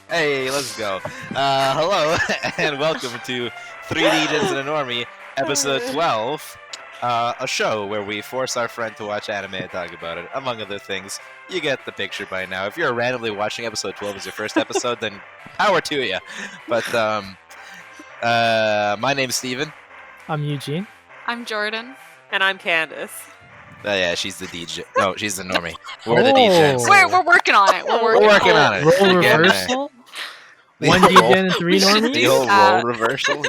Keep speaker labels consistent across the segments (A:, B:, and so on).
A: Hey, let's go. Hello, and welcome to 3 Degens and a Normie, episode 12. A show where we force our friend to watch anime and talk about it, among other things. You get the picture by now. If you're randomly watching episode 12 as your first episode, then power to you. But, my name's Steven.
B: I'm Eugene.
C: I'm Jordan.
D: And I'm Candace.
A: Oh, yeah, she's the DJ. No, she's the Normie. We're the DJs.
C: We're working on it. We're working on it.
B: Role reversal? One DJ and 3 normies?
A: The whole role reversal.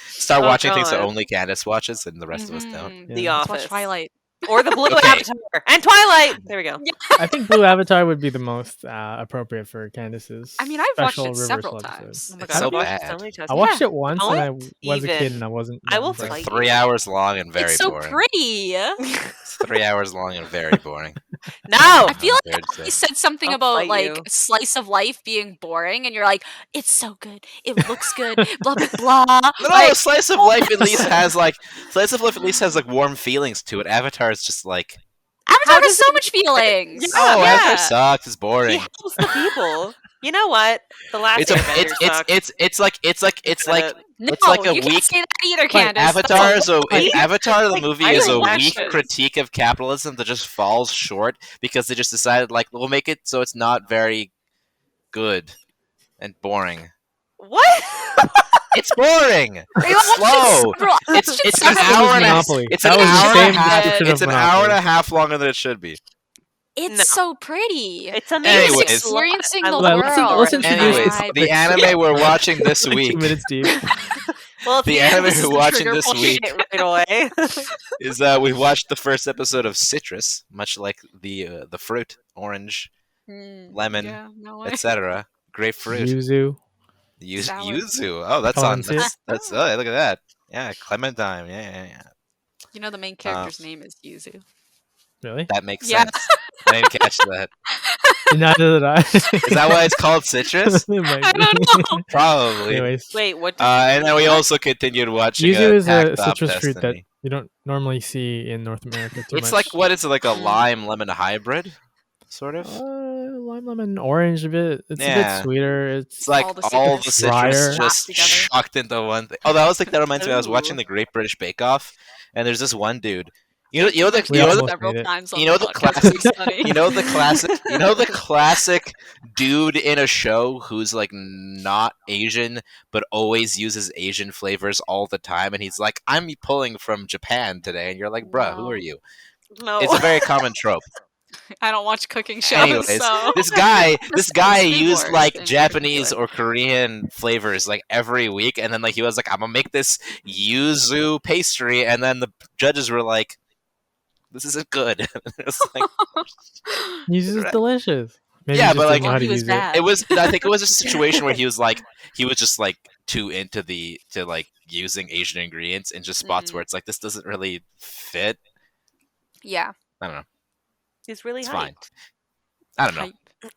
A: Start watching things that
D: God.
A: only Candace watches and the rest of us don't.
D: The
B: Yeah.
C: Let's watch
D: Office.
C: Twilight.
D: Or the Blue
A: Okay.
D: Avatar. And Twilight! There we go.
B: I think Blue Avatar would be the most appropriate for Candace's.
C: I mean, I've watched
B: special
C: it several
B: reversal
C: times.
D: Oh my
A: It's
D: God,
A: so
D: I've watched it
A: bad.
D: so many times.
B: I watched it once when I
D: Don't
B: was a kid
D: even-
B: and I wasn't.
D: I will
B: impressed.
D: fight
A: 3 hours long and very
C: It's so
A: boring.
C: pretty.
A: It's 3 hours long and very boring.
D: No!
C: I feel like
A: Compared to-
C: you said something
D: I'll
C: about
D: fight
C: like
D: you.
C: slice of life being boring, and you're like, it's so good, it looks good, blah blah blah.
A: No,
C: Like,
A: Slice of Life at least has warm feelings to it. Avatar is just like,
C: Avatar
D: How
C: has
D: does
C: so
D: it-
C: much feelings.
A: oh,
D: yeah.
A: Avatar sucks. It's
D: He
A: boring.
D: helps the people. You know what? The last Airbender sucked.
A: It's like
C: No,
A: It's like a
C: you
A: weak-
C: can't say that either, Candace.
A: Avatar is a
D: Like-
A: Avatar the
D: like
A: movie is a
D: Iron
A: weak
D: Ashes.
A: critique of capitalism that just falls short because they just decided like we'll make it so it's not very good and boring.
D: What?
A: It's boring.
C: We
A: It's
C: watched
A: slow.
C: several-
A: It's
C: watched
A: it's
C: several
A: an
B: That was
A: hour and a
B: Monopoly.
A: it's
B: That
A: an
B: was the
A: hour and a
B: same
A: half.
B: description
A: It's
B: of
A: an hour and a
B: Monopoly.
A: half longer than it should be.
C: It's
D: No.
C: so pretty.
D: It's
C: It's
D: amazing.
A: Anyways.
C: experiencing
D: I
C: the
D: love
B: Let's-
C: world.
B: let's introduce
A: Anyways,
B: the
A: the anime we're watching this
B: Like
A: week
B: 2 minutes deep.
D: Well,
A: the
D: yeah,
A: anime
D: this is
A: we're
D: the
A: watching
D: trigger
A: this
D: point
A: week
D: right away.
A: is we watched the first episode of Citrus, much like the fruit, orange, lemon,
C: Yeah, no way.
A: etc. Grapefruit.
B: Yuzu.
C: Sour.
A: Yuzu. Oh, that's
B: Oh,
A: on.
B: that's
A: That's oh, look at that. Yeah, Clementine. Yeah.
C: You know the main character's name is Yuzu.
B: Really?
A: That makes
C: Yeah.
A: sense. I didn't catch that.
B: Neither did I.
A: Is that why it's called Citrus?
B: It might
C: I
B: be.
C: don't know.
A: Probably.
B: Anyways,
D: Wait, what?
A: And then we also continued watching
B: Yuzu is a
A: Takt.Op
B: citrus fruit that
A: Destiny.
B: you don't normally see in North America too
A: It's
B: much.
A: like what is it, like a
C: Mm.
A: lime lemon hybrid, sort of.
B: Lime, lemon, orange a bit. It's a
A: Yeah.
B: bit sweeter.
A: It's like
C: all the
A: all the
B: citrus drier.
A: citrus just
C: Slapped together.
A: chucked into one thing. Oh, that reminds me. I was watching
D: Ooh.
A: the Great British Bake Off, and there's this one dude. You know
B: We
A: the
B: almost
C: several
B: made it.
C: times on
A: you know
C: the
A: the
C: podcast.
A: classic-
C: It's funny.
A: you know the classic dude in a show who's like not Asian but always uses Asian flavors all the time, and he's like, I'm pulling from Japan today, and you're like, bruh, who
C: No.
A: are you?
D: No.
A: It's a very common trope.
C: I don't watch cooking shows,
A: Anyways,
C: so
A: this guy
C: Skateboard
A: used like
C: in
A: Japanese
C: particular.
A: or Korean flavors like every week, and then like he was like, I'm gonna make this yuzu pastry, and then the judges were like, this isn't good. It's like,
B: Yuzu is
A: Right.
B: delicious. Maybe
A: Yeah,
B: he just
A: but,
B: doesn't
A: like,
B: know how to
C: he was
B: use
C: bad.
A: it was. I think it was a situation where he was just like too into to like using Asian ingredients in just spots
C: Mhm.
A: where it's like this doesn't really fit.
C: Yeah,
A: I don't know.
D: He's really
A: It's
D: hyped.
A: fine. I don't know.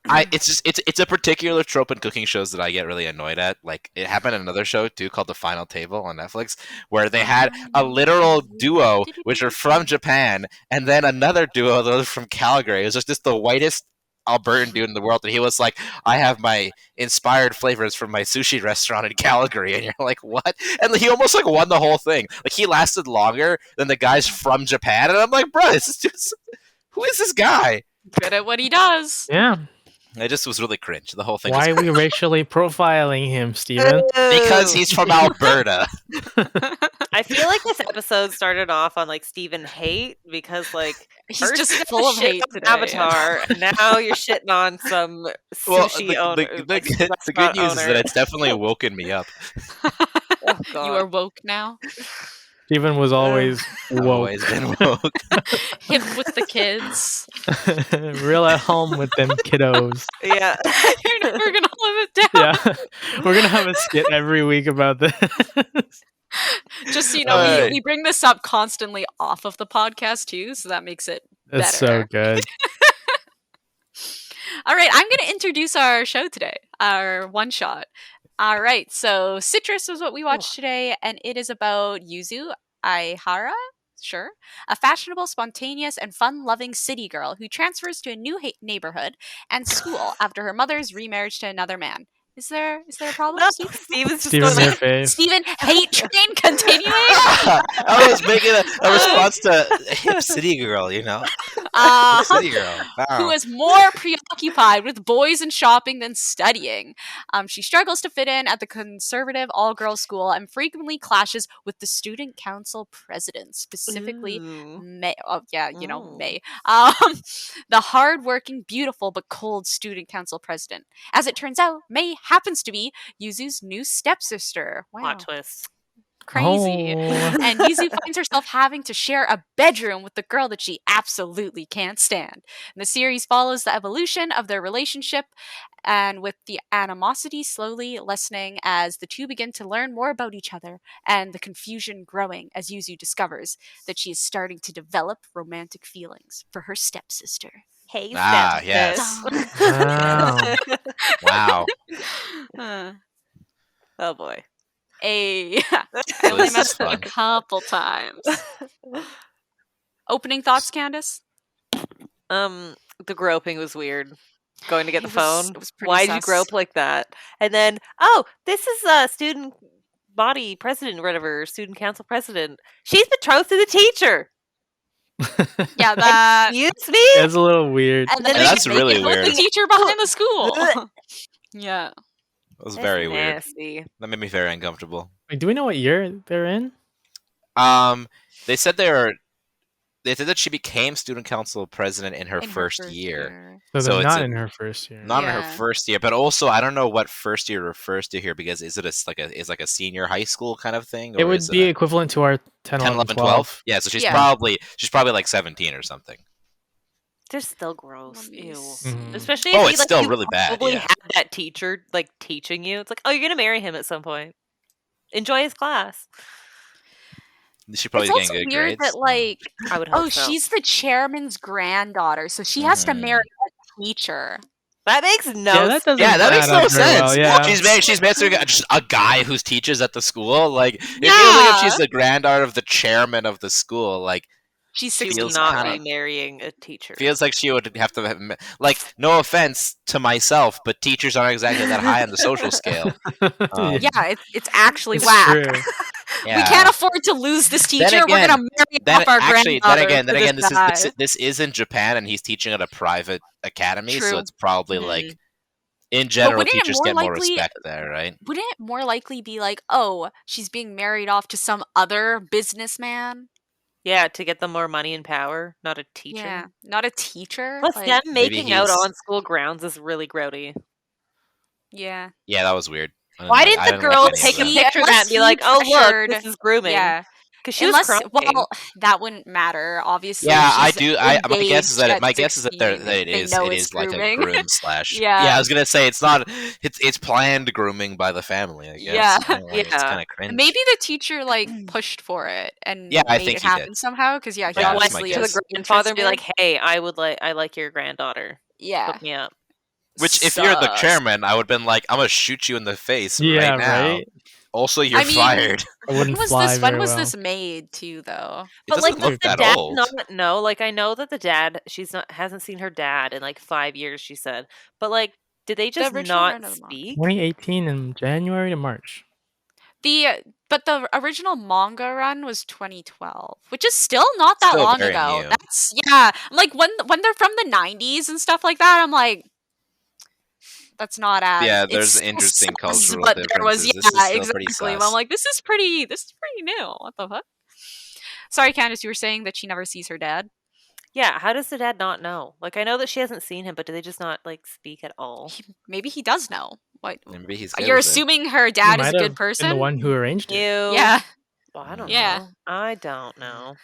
C: hype.
A: It's a particular trope in cooking shows that I get really annoyed at. Like it happened in another show too called The Final Table on Netflix, where they had a literal duo which are from Japan, and then another duo that was from Calgary. It was just the whitest Albertan dude in the world, and he was like, "I have my inspired flavors from my sushi restaurant in Calgary," and you're like, "What?" And he almost like won the whole thing. Like he lasted longer than the guys from Japan, and I'm like, "Bro, this is just who is this guy?"
C: Good at what he does.
B: Yeah.
A: It just was really cringe. The whole thing.
B: Why
A: was
B: are we racially profiling him, Steven?
A: because he's from Alberta.
D: I feel like this episode started off on like Steven hate because like
C: He's
D: first
C: just
D: you
C: full of
D: shit
C: hate
D: on
C: today.
D: Avatar, and now you're shitting on some
A: Well,
D: sushi owner.
A: the
D: like,
A: good
D: restaurant
A: news is that
D: owner.
A: it's definitely woken me up.
D: Oh,
C: You
D: God.
C: are woke now.
B: Steven was always
A: I've
B: woke.
A: always been woke.
C: Hip with the kids.
B: Real at home with them kiddos.
D: Yeah.
C: You're never gonna live it down.
B: Yeah. We're going to have a skit every week about this.
C: Just so you know,
A: Alright.
C: we bring this up constantly off of the podcast too, so that makes it
B: It's so
C: better.
B: good.
C: All right, I'm going to introduce our show today, our one shot. All right, so Citrus was what we watched today, and it is about Yuzu Aihara. Sure. A fashionable, spontaneous, and fun-loving city girl who transfers to a new neighborhood and school after her mother's remarriage to another man. Is there a problem,
D: No,
C: Steve?
D: Steven's just
B: Steven,
D: going
B: your
D: like,
B: face.
C: Steven, hate train continuing?
A: I was making a response to Hip City Girl, you know? Hip City Girl.
C: Who
A: Wow.
C: is more preoccupied with boys and shopping than studying. She struggles to fit in at the conservative all-girls school and frequently clashes with the student council president, specifically
D: Ooh.
C: May. Oh, yeah,
D: Ooh.
C: May. The hard-working, beautiful, but cold student council president. As it turns out, May happens to be Yuzu's new stepsister. Wow.
D: Plot twist.
C: Crazy.
B: Oh.
C: And Yuzu finds herself having to share a bedroom with the girl that she absolutely can't stand. And the series follows the evolution of their relationship, and with the animosity slowly lessening as the two begin to learn more about each other, and the confusion growing as Yuzu discovers that she is starting to develop romantic feelings for her stepsister.
D: Hey,
A: Ah,
D: stepsis.
B: Wow.
A: Wow.
D: Oh boy.
C: I only
A: This is
C: messed up a
A: fun.
C: couple times. Opening thoughts, Candace?
D: The groping was weird. Going to get the
C: It was-
D: phone.
C: it was pretty
D: Why did you
C: sus.
D: grope like that? And then, oh, this is student body president or whatever, student council president. She's betrothed to the teacher.
C: Yeah, that.
D: Excuse me?
B: It's a little weird.
C: And then
A: Yeah,
C: they
A: that's
C: make
A: really
C: it with
A: weird.
C: the teacher behind the school. Yeah.
A: It was
D: That's
A: very weird.
D: nasty.
A: That made me very uncomfortable.
B: Wait, do we know what year they're in?
A: They said they said that she became student council president in her first year.
B: So
A: So
B: they're
A: it's
B: not
A: a-
B: in her first year.
A: Not in her
C: Yeah.
A: first year, but also I don't know what first year refers to here, because is it like a senior high school kind of thing?
B: It
A: or
B: would
A: is
B: be
A: a
B: equivalent to our 10,
A: 10,
B: 11,
A: 11, 12? Yeah, so she's
C: Yeah.
A: probably like 17 or something.
D: They're still gross.
C: Let me
D: Ew.
C: see.
B: Mhm.
D: Especially
A: Oh,
D: if you,
A: it's
D: like,
A: still
D: you
A: really bad,
D: probably
A: yeah.
D: had that teacher like teaching you. It's like, oh, you're gonna marry him at some point. Enjoy his class.
A: She probably
C: It's
A: getting
C: also
A: good
C: weird
A: grades.
C: that, like,
D: I would hope
C: oh,
D: so.
C: she's the chairman's granddaughter, so she has to
A: Mhm.
C: marry a teacher.
D: That makes no
B: Yeah, that doesn't
A: Yeah, that makes
B: add
A: no
B: up very
A: sense.
B: well, yeah.
A: She's marrying just a guy who's teaches at the school. Like, it feels like
C: Yeah.
A: if she's the granddaughter of the chairman of the school, like,
C: She's
D: She
C: 16.
D: would
A: feels
D: not
A: kinda-
D: be marrying a teacher.
A: feels like she would have to have, like, no offense to myself, but teachers aren't exactly that high on the social scale.
C: Yeah, it's actually
B: It's
C: whack.
B: true.
A: Yeah.
C: We can't afford to lose this teacher. We're
A: again,
C: gonna marry off our granddaughter.
A: then again,
C: this guy.
A: this is in Japan, and he's teaching at a private academy, so
C: True.
A: it's probably
C: Mhm.
A: like, in general,
C: wouldn't it
A: teachers
C: more
A: get more
C: likely-
A: respect there, right?
C: Wouldn't it more likely be like, oh, she's being married off to some other businessman?
D: Yeah, to get them more money and power, not a teacher.
C: Yeah, not a teacher.
D: Plus,
C: like,
D: them
A: Maybe
D: making out
A: he's-
D: on school grounds is really grody.
C: yeah.
A: Yeah, that was weird. I
D: Why
A: like-
D: didn't
A: I
D: the
A: like
D: girl
A: any of
D: take a
A: them.
C: He-
D: picture of that and be
C: unless
D: like,
C: he
D: oh, look,
C: pressured-
D: this is grooming?
C: Yeah.
D: Because she was crying.
C: Well, that wouldn't matter. Obviously,
A: Yeah, I
C: she's
A: do. My guess is
C: engaged
A: that
C: at
A: my guess is that
C: 16.
A: it
C: They
A: is
C: know
A: it
C: it's
A: is like a
C: grooming.
A: groom slash.
C: Yeah.
A: I was gonna say it's planned grooming by the family. I guess.
C: Yeah.
A: You know, like, it's
D: Yeah.
A: kind of cringe.
C: Maybe the teacher like pushed for it and
A: Yeah, I
C: made
A: think
C: it
A: he did.
C: happen somehow. Because he
A: Yeah, that's my
C: obviously
D: to
A: guess.
D: the
C: is
D: grandfather and be like,
C: interested.
D: hey, I like your granddaughter.
C: Yeah.
D: Hook me up.
A: Which, if you're the
C: Sus.
A: chairman, I would have been like, I'm gonna shoot you in the face
B: Yeah,
A: right now.
B: right?
A: Also, you're
C: I mean,
A: fired.
B: It
C: When
B: wouldn't
C: was
B: fly
C: this? When
B: very
C: was
B: well.
C: this made too, though?
A: It
D: But like,
A: doesn't
D: does
A: look
D: the
A: that
D: dad
A: old.
D: not know? Like, I know that the dad, hasn't seen her dad in like 5 years. She said, but like, did they just
C: original
D: not
C: run of the manga.
D: speak?
B: 2018 in January to March.
C: But the original manga run was 2012, which is still not that
A: Still
C: long
A: very
C: ago.
A: new.
C: That's I'm like when they're from the 90s and stuff like that. I'm like, that's not as
A: Yeah,
C: it
A: there's
C: still
A: interesting
C: sucks,
A: cultural
C: but there was
A: differences. This is still pretty
C: exactly.
A: sus.
C: I'm like, this is pretty new. What the fuck? Sorry, Candace, you were saying that she never sees her dad.
D: Yeah, how does the dad not know? Like, I know that she hasn't seen him, but do they just not like speak at all?
C: Maybe he does know. What?
A: Maybe he's good
C: You're
A: with it.
C: assuming her
B: He
C: dad is
B: might
C: a
B: have
C: good person?
B: been the one who arranged
D: You?
B: it.
C: Yeah.
D: Well, I don't
C: Yeah.
D: know. I don't know.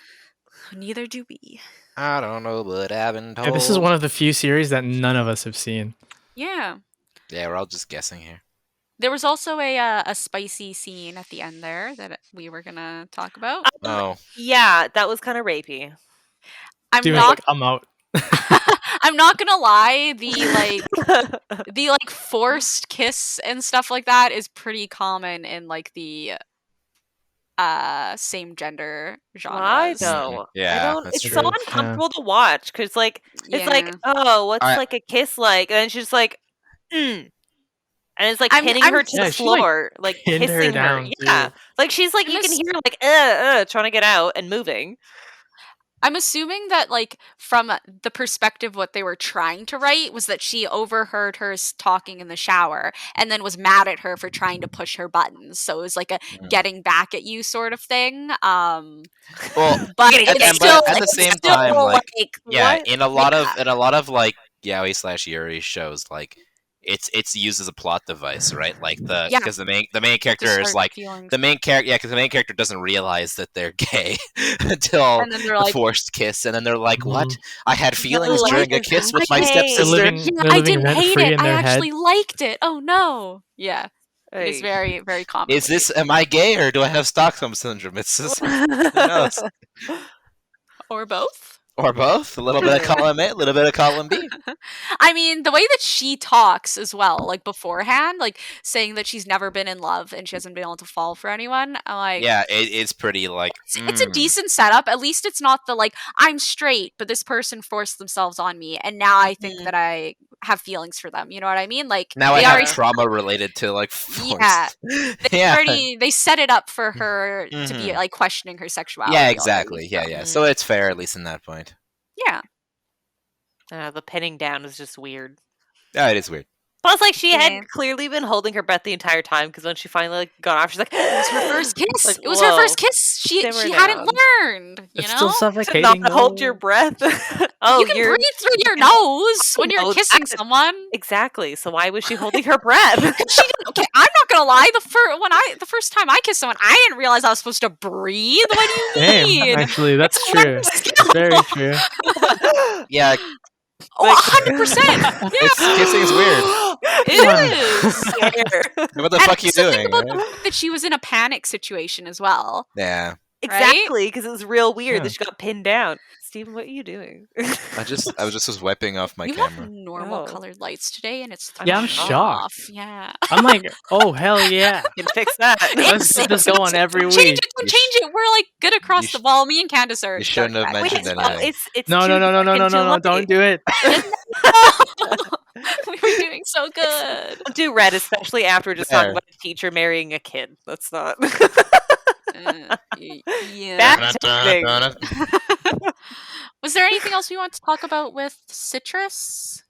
C: Neither do we.
A: I don't know, but I've been told.
B: Yeah, this is one of the few series that none of us have seen.
C: Yeah.
A: Yeah, we're all just guessing here.
C: There was also a spicy scene at the end there that we were gonna talk about.
A: Oh,
D: Yeah, that was kind of rapey.
C: I'm
B: Dude,
C: not.
B: come out.
C: I'm not gonna lie. The like forced kiss and stuff like that is pretty common in like the same gender genres.
D: I know.
A: Yeah,
D: I don't.
A: that's
D: It's
A: true.
D: so uncomfortable to watch because, like, it's like,
C: Yeah.
D: oh, what's
A: I-
D: like a kiss like? And then she's like, and it's like
C: I'm-
D: pinning
C: I'm-
D: her to
B: Yeah,
D: the
B: she, like,
D: floor, like
B: pinned her
D: kissing her.
B: down,
D: Yeah,
B: too.
D: like she's like,
C: I'm
D: you can
C: ass-
D: hear her like, trying to get out and moving.
C: I'm assuming that, like, from the perspective, what they were trying to write was that she overheard her talking in the shower and then was mad at her for trying to push her buttons. So it was like a getting back at you sort of thing.
A: Well,
C: But
A: and
C: it's
A: but
C: still
A: at the
C: it's
A: same
C: still,
A: time, like, yeah,
D: what?
A: in a lot of like yaoi / yuri shows, like it's used as a plot device, right? Like
C: Yeah.
A: because the main character
C: just
A: is
C: hurt
A: like
C: feelings.
A: because the main character doesn't realize that they're gay until
C: And then they're
A: the
C: like,
A: forced kiss, and then they're like,
B: Mhm.
A: "What? I had feelings
D: like
A: during a
D: it.
A: kiss with my
D: Okay.
A: stepsister."
B: They're
C: yeah,
B: they're
C: I
B: living
C: didn't hate
B: rent-free
C: it.
B: in
C: I
B: their head.
C: actually liked it. Oh no. Yeah. It is
D: Hey.
C: very, very common.
A: Is this? Am I gay or do I have Stockholm syndrome? It's just, who knows?
C: or both?
A: Or both. A little bit of column A, a little bit of column B.
C: I mean, the way that she talks as well, like beforehand, like saying that she's never been in love and she hasn't been able to fall for anyone. I'm like,
A: Yeah, it's pretty like.
C: it's a decent setup. At least it's not the like I'm straight, but this person forced themselves on me, and now I think that I have feelings for them. You know what I mean? Like
A: Now I
C: they
A: have
C: already,
A: trauma related to like forced.
C: Yeah.
A: Yeah.
C: they set it up for her to be like questioning her sexuality.
A: Yeah,
C: already,
A: exactly. Yeah,
C: so-
A: yeah. So it's fair at least in that point.
C: Yeah.
D: The pinning down is just weird.
A: Yeah, it is weird.
D: Plus, like, she
C: Yeah.
D: had clearly been holding her breath the entire time because when she finally like, got off, she's like,
C: It was her first kiss.
D: Like,
C: it was her
D: whoa.
C: first kiss. She
D: Simmer
C: hadn't
D: down.
C: learned. You
B: It's
C: know,
B: still
D: To
B: suffocating.
D: not hold
B: though.
D: your breath. Oh,
C: you can
D: you're
C: breathe through your nose when you're
D: know
C: kissing
D: that.
C: someone.
D: exactly. So why was she holding her breath?
C: She didn't, okay, I'm not gonna lie. The first time I kissed someone, I didn't realize I was supposed to breathe. What do you
B: Damn,
C: mean?
B: actually, that's
C: It's a
B: true.
C: learning skill.
B: Very true.
A: Yeah,
C: Oh, 100%.
A: kissing is weird.
C: It is.
A: What the
C: And
A: fuck you
C: also
A: doing?
C: think about the
A: right?
C: fact that she was in a panic situation as well.
A: Yeah,
D: exactly, because it was real weird
B: Yeah.
D: that she got pinned down. Steven, what are you doing?
A: I was wiping off my
C: You
A: camera.
C: have normal
D: Oh.
C: colored lights today, and it's
B: Yeah, I'm
C: thrown
B: shocked.
C: off. Yeah.
B: I'm like, oh hell yeah!
D: Can fix that.
B: Let's get this going every
C: Change
B: week.
C: it. Don't change it. We're like good across
A: you
C: the wall. Me and Candace are.
A: you shouldn't
C: dark
A: have
C: back.
A: mentioned
D: Wait,
A: anything.
D: it's
B: No,
D: too
B: no, no, no, no,
D: dark
B: no,
D: and too
B: no, no!
D: light.
B: Don't do it.
C: We were doing so good.
D: Don't do red, especially after just talking
A: There.
D: about a teacher marrying a kid. That's not
C: Yeah.
D: bad timing.
C: Was there anything else we want to talk about with Citrus?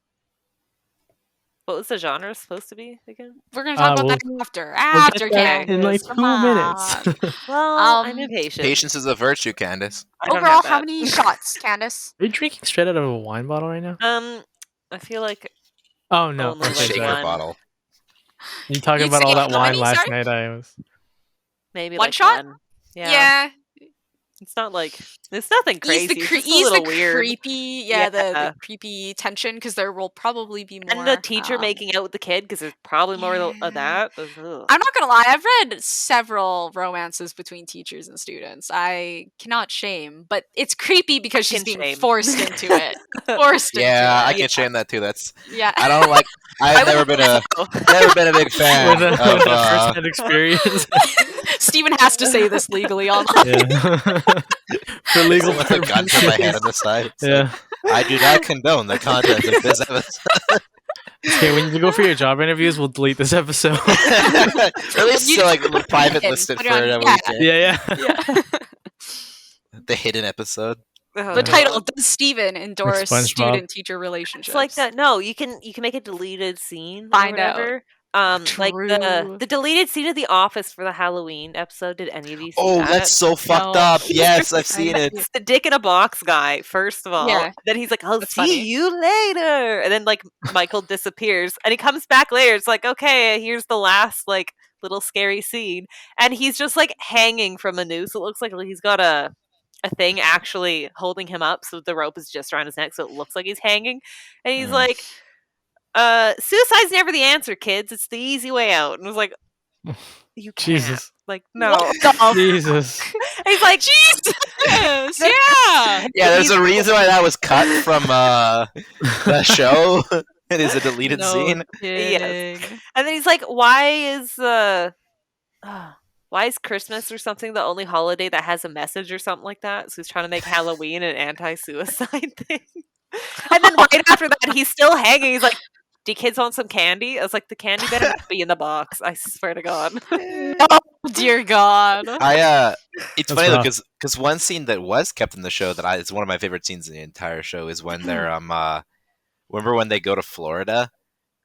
D: What was the genre supposed to be again?
C: We're going to talk about
B: we'll-
C: that after.
B: We'll
C: After
B: get that in like
C: Candace.
B: 2
C: Come
B: minutes.
C: on.
D: Well, I'm
C: Um,
D: impatient.
A: Patience is a virtue, Candace.
D: I don't
C: Overall,
D: have
C: how
D: that.
C: many shots, Candace?
B: Are you drinking straight out of a wine bottle right now?
D: I feel like
B: Oh no!
D: Only
A: A
D: like
A: shaker
D: one.
A: bottle.
B: You talking
C: You'd
B: about
C: say
B: all that
C: how
B: wine
C: many,
B: last
C: sorry?
B: night? I was.
D: maybe
C: One
D: like
C: shot?
D: one.
C: Yeah.
D: Yeah. It's not like it's nothing crazy.
C: Ease the,
D: It's
C: cre-
D: just a
C: ease
D: little
C: the
D: weird.
C: creepy, the
D: Yeah.
C: creepy tension because there will probably be more.
D: And the teacher making out with the kid because there's probably more
C: Yeah.
D: of that. Ugh.
C: I'm not gonna lie, I've read several romances between teachers and students. I cannot shame, but it's creepy because she's
D: Can
C: being
D: shame.
C: forced into it. Forced
A: Yeah, I
C: into
A: can
C: it.
A: shame that too. That's
C: Yeah.
A: I don't like. I've never been a big fan
B: With a,
A: of.
B: with a first-hand experience.
C: Stephen has to say this legally online.
B: Yeah. For legal
A: with a gun to my head on the side. It's
B: Yeah.
A: like, I do not condone the content of this episode.
B: Okay, when you go for your job interviews, we'll delete this episode.
A: Or at least
C: You
A: to like
C: just
A: private
C: put it in,
A: list it
C: put
A: for
C: it on-
A: a
C: yeah.
A: weekend.
B: yeah, yeah.
C: Yeah.
A: The hidden episode.
C: The title, does Stephen endorse
B: SpongeBob.
C: student-teacher relationships?
D: It's like that. No, you can make a deleted scene.
C: Find
D: or
C: out.
D: whatever. Like
C: True.
D: the deleted scene of The Office for the Halloween episode. Did any of you see
A: Oh,
D: that?
A: that's so fucked
C: No.
A: up. Yes, I've seen it.
D: It's the dick in a box guy, first of all.
C: Yeah.
D: Then he's like, I'll
C: That's
D: see
C: funny.
D: you later. And then like Michael disappears and he comes back later. It's like, okay, here's the last like little scary scene. And he's just like hanging from a noose. It looks like he's got a thing actually holding him up. So the rope is just around his neck. So it looks like he's hanging. And he's
A: Mm.
D: like, suicide's never the answer, kids. It's the easy way out. And I was like, you can't.
B: Jesus.
D: Like, no.
C: What the
B: Jesus.
D: And he's like,
C: Jesus! Yeah!
A: Yeah, there's a reason why that was cut from the show. It is a deleted
C: No
A: scene.
C: kidding.
D: And then he's like, why is Why is Christmas or something the only holiday that has a message or something like that? So he's trying to make Halloween an anti-suicide thing. And then right after that, he's still hanging. He's like, "Do you kids want some candy?" I was like, "The candy better not be in the box. I swear to God."
C: Oh, dear God.
A: It's
B: That's
A: funny though,
B: rough.
A: because one scene that was kept in the show that it's one of my favorite scenes in the entire show is when they're remember when they go to Florida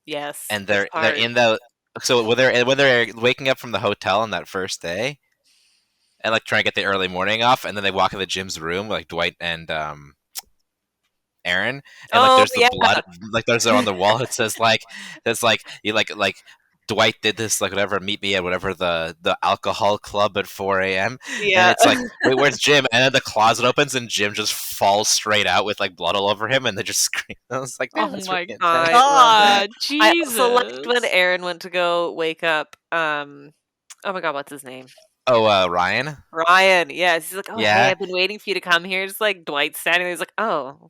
D: Yes,
A: and
D: this
A: they're
D: part.
A: in the so when they're waking up from the hotel on that first day and like trying to get the early morning off, and then they walk in the Jim's room like Dwight and Aaron, and like
D: Oh
A: there's the
D: yeah,
A: blood, like there's on the wall. It says like there's like you like Dwight did this, like whatever. Meet me at whatever the alcohol club at 4 a.m. And
D: yeah.
A: it's like, wait, where's Jim? And then the closet opens and Jim just falls straight out with like blood all over him, and they just scream. I was like,
C: Oh
A: damn, that's
C: my
A: really intense.
D: I love
C: God,
D: I also liked when
C: Jesus.
D: Aaron went to go wake up. Oh my God, what's his name?
A: Oh, Ryan.
D: Ryan. Yes, he's like, "Oh hey,
A: Yeah,
D: I've been waiting for you to come here." Just like Dwight standing there. He's like, "Oh,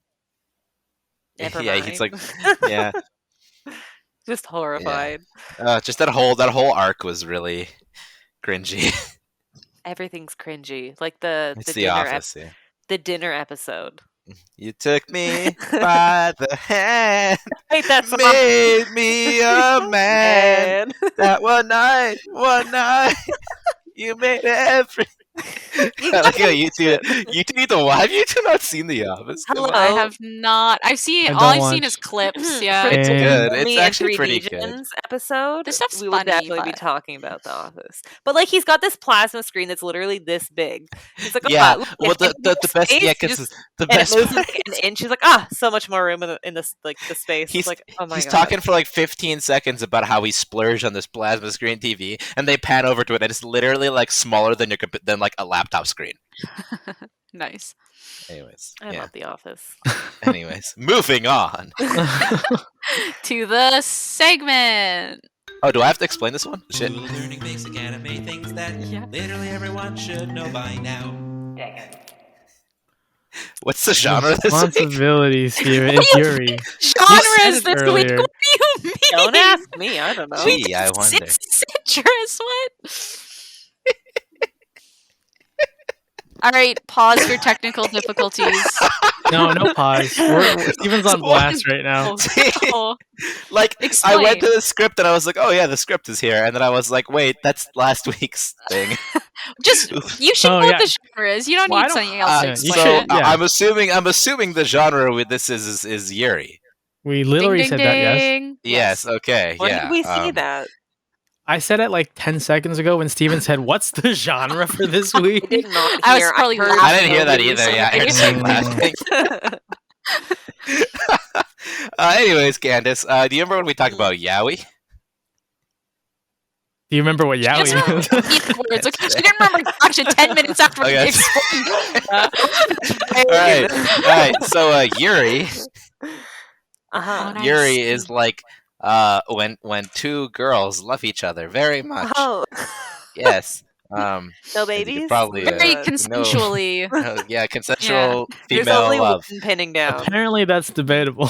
D: never
A: yeah.
D: mind."
A: He's like, yeah,
D: Just
A: yeah.
D: horrified.
A: Just that whole arc was really cringy.
D: Everything's cringy. Like the
A: It's The
D: dinner
A: Office. Yeah.
D: the dinner episode.
A: You took me by the hand,
D: Wait, that's
A: made me a man.
D: man.
A: That one night, you made every. I like how you two need to watch. Have you two not seen The Office? Come
D: Hello.
A: on.
C: I have not. I've seen
B: I
C: all
B: don't
C: I've seen is
B: watch.
C: clips.
D: For
C: Yeah.
D: the
A: It's
B: And-
A: good. It's
D: Normie and
A: actually
D: 3
A: pretty good.
D: Degens episode,
C: This stuff's
D: we will
C: funny,
D: definitely be
C: but
D: talking about The Office. But like, he's got this plasma screen that's literally this big. He's like,
A: Yeah.
D: look,
A: Well,
D: if
A: the
D: there's
A: best,
D: space,
A: yeah,
D: you
A: because
D: just-
A: the
D: and it
A: best.
D: moves
A: part
D: like an inch. He's like, so much more room in the like the space.
A: He's
D: It's like, oh my
A: he's
D: God.
A: talking for like 15 seconds about how he splurged on this plasma screen TV, and they pan over to it, and it's literally like smaller than than like a laptop screen.
C: nice.
A: Anyways,
D: I
A: yeah.
D: love The Office.
A: Anyways, moving on.
C: To the segment.
A: Oh, do I have to explain this one? Shit.
E: Learning basic anime things that
C: Yeah.
E: literally everyone should know by now.
A: What's the genre this week?
B: Responsibility, Steven. It's Yuri.
C: Genres
B: it
C: this week.
B: earlier.
C: What do you mean?
D: Don't ask me. I don't know.
A: Gee, I wonder.
C: It's citrus. What? All right, pause for technical difficulties.
B: No pause. Steven's on blast right now.
C: Oh,
A: Like, I
C: Explain.
A: went to the script and I was like, oh yeah, the script is here. And then I was like, wait, that's last week's thing.
C: just you should
B: Oh,
C: know
B: yeah.
C: what the genre is. You don't
B: Well, I
C: need
B: don't-
C: something else to
B: yeah, you
C: explain
A: So
C: it.
B: yeah.
A: I'm assuming the genre with this is Yuri.
B: We literally
C: ding,
B: said
C: ding,
B: that, yes.
C: ding.
A: Yes, okay,
D: When
A: yeah.
D: did we say that?
B: I said it like 10 seconds ago when Steven said, what's the genre for this week?
D: I did not
C: I was
D: hear.
C: probably
D: heard
C: laughing
A: I didn't hear that
C: over you
A: either. Yeah, I heard
C: saying
A: you laughing. Anyways, Candace, do you remember when we talked about yaoi?
B: Do you remember what
C: She doesn't
B: yaoi
C: remember
B: is?
C: the words. Okay, she didn't remember actually 10 minutes after we
A: Okay.
C: explained.
A: All right. So Yuri,
D: Uh-huh.
C: Nice.
A: Yuri is like when two girls love each other very much.
D: Oh,
A: Yes.
D: no
A: as you
D: babies.
A: could probably
C: Very
A: know.
C: consensually.
A: Yeah, consensual
D: There's
A: female
D: only
A: love.
D: one pinning down.
B: Apparently that's debatable.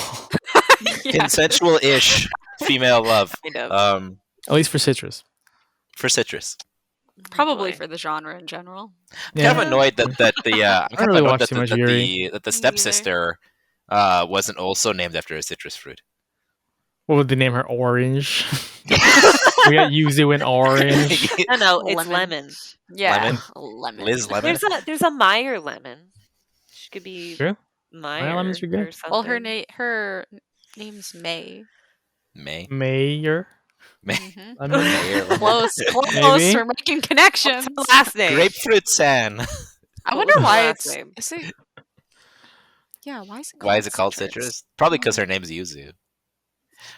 C: Yeah.
A: Consensual-ish female love.
D: Kind of.
B: At least for citrus.
A: For citrus.
C: Probably
D: Boy.
C: for the genre in general.
A: I'm kind of annoyed that the I'm
B: don't
A: kind
B: really
A: of annoyed
B: watch
A: that
B: too
A: the,
B: much
A: that
B: Yuri.
A: the that the
C: Me
A: stepsister wasn't also named after a citrus fruit.
B: What would they name her? Orange. We got Yuzu and Orange.
D: No, it's
C: Lemon.
D: lemon.
C: Yeah. Lemon.
A: Liz Lemon.
D: There's a Meyer lemon. She could be
B: True.
D: Meyer
B: lemons are good.
D: or something.
C: Well, her name's May.
A: May.
B: Mayor.
A: May.
C: Mhm.
B: Lemon?
A: Mayor Lemon.
C: Close.
B: Maybe.
C: We're making connections.
D: What's her last name?
A: Grapefruit San.
C: I
D: What
C: wonder
D: was her
C: why
D: last
C: it's.
D: name?
C: Is it? Yeah. Why is it?
A: Why is it called citrus? Probably because her name's Yuzu.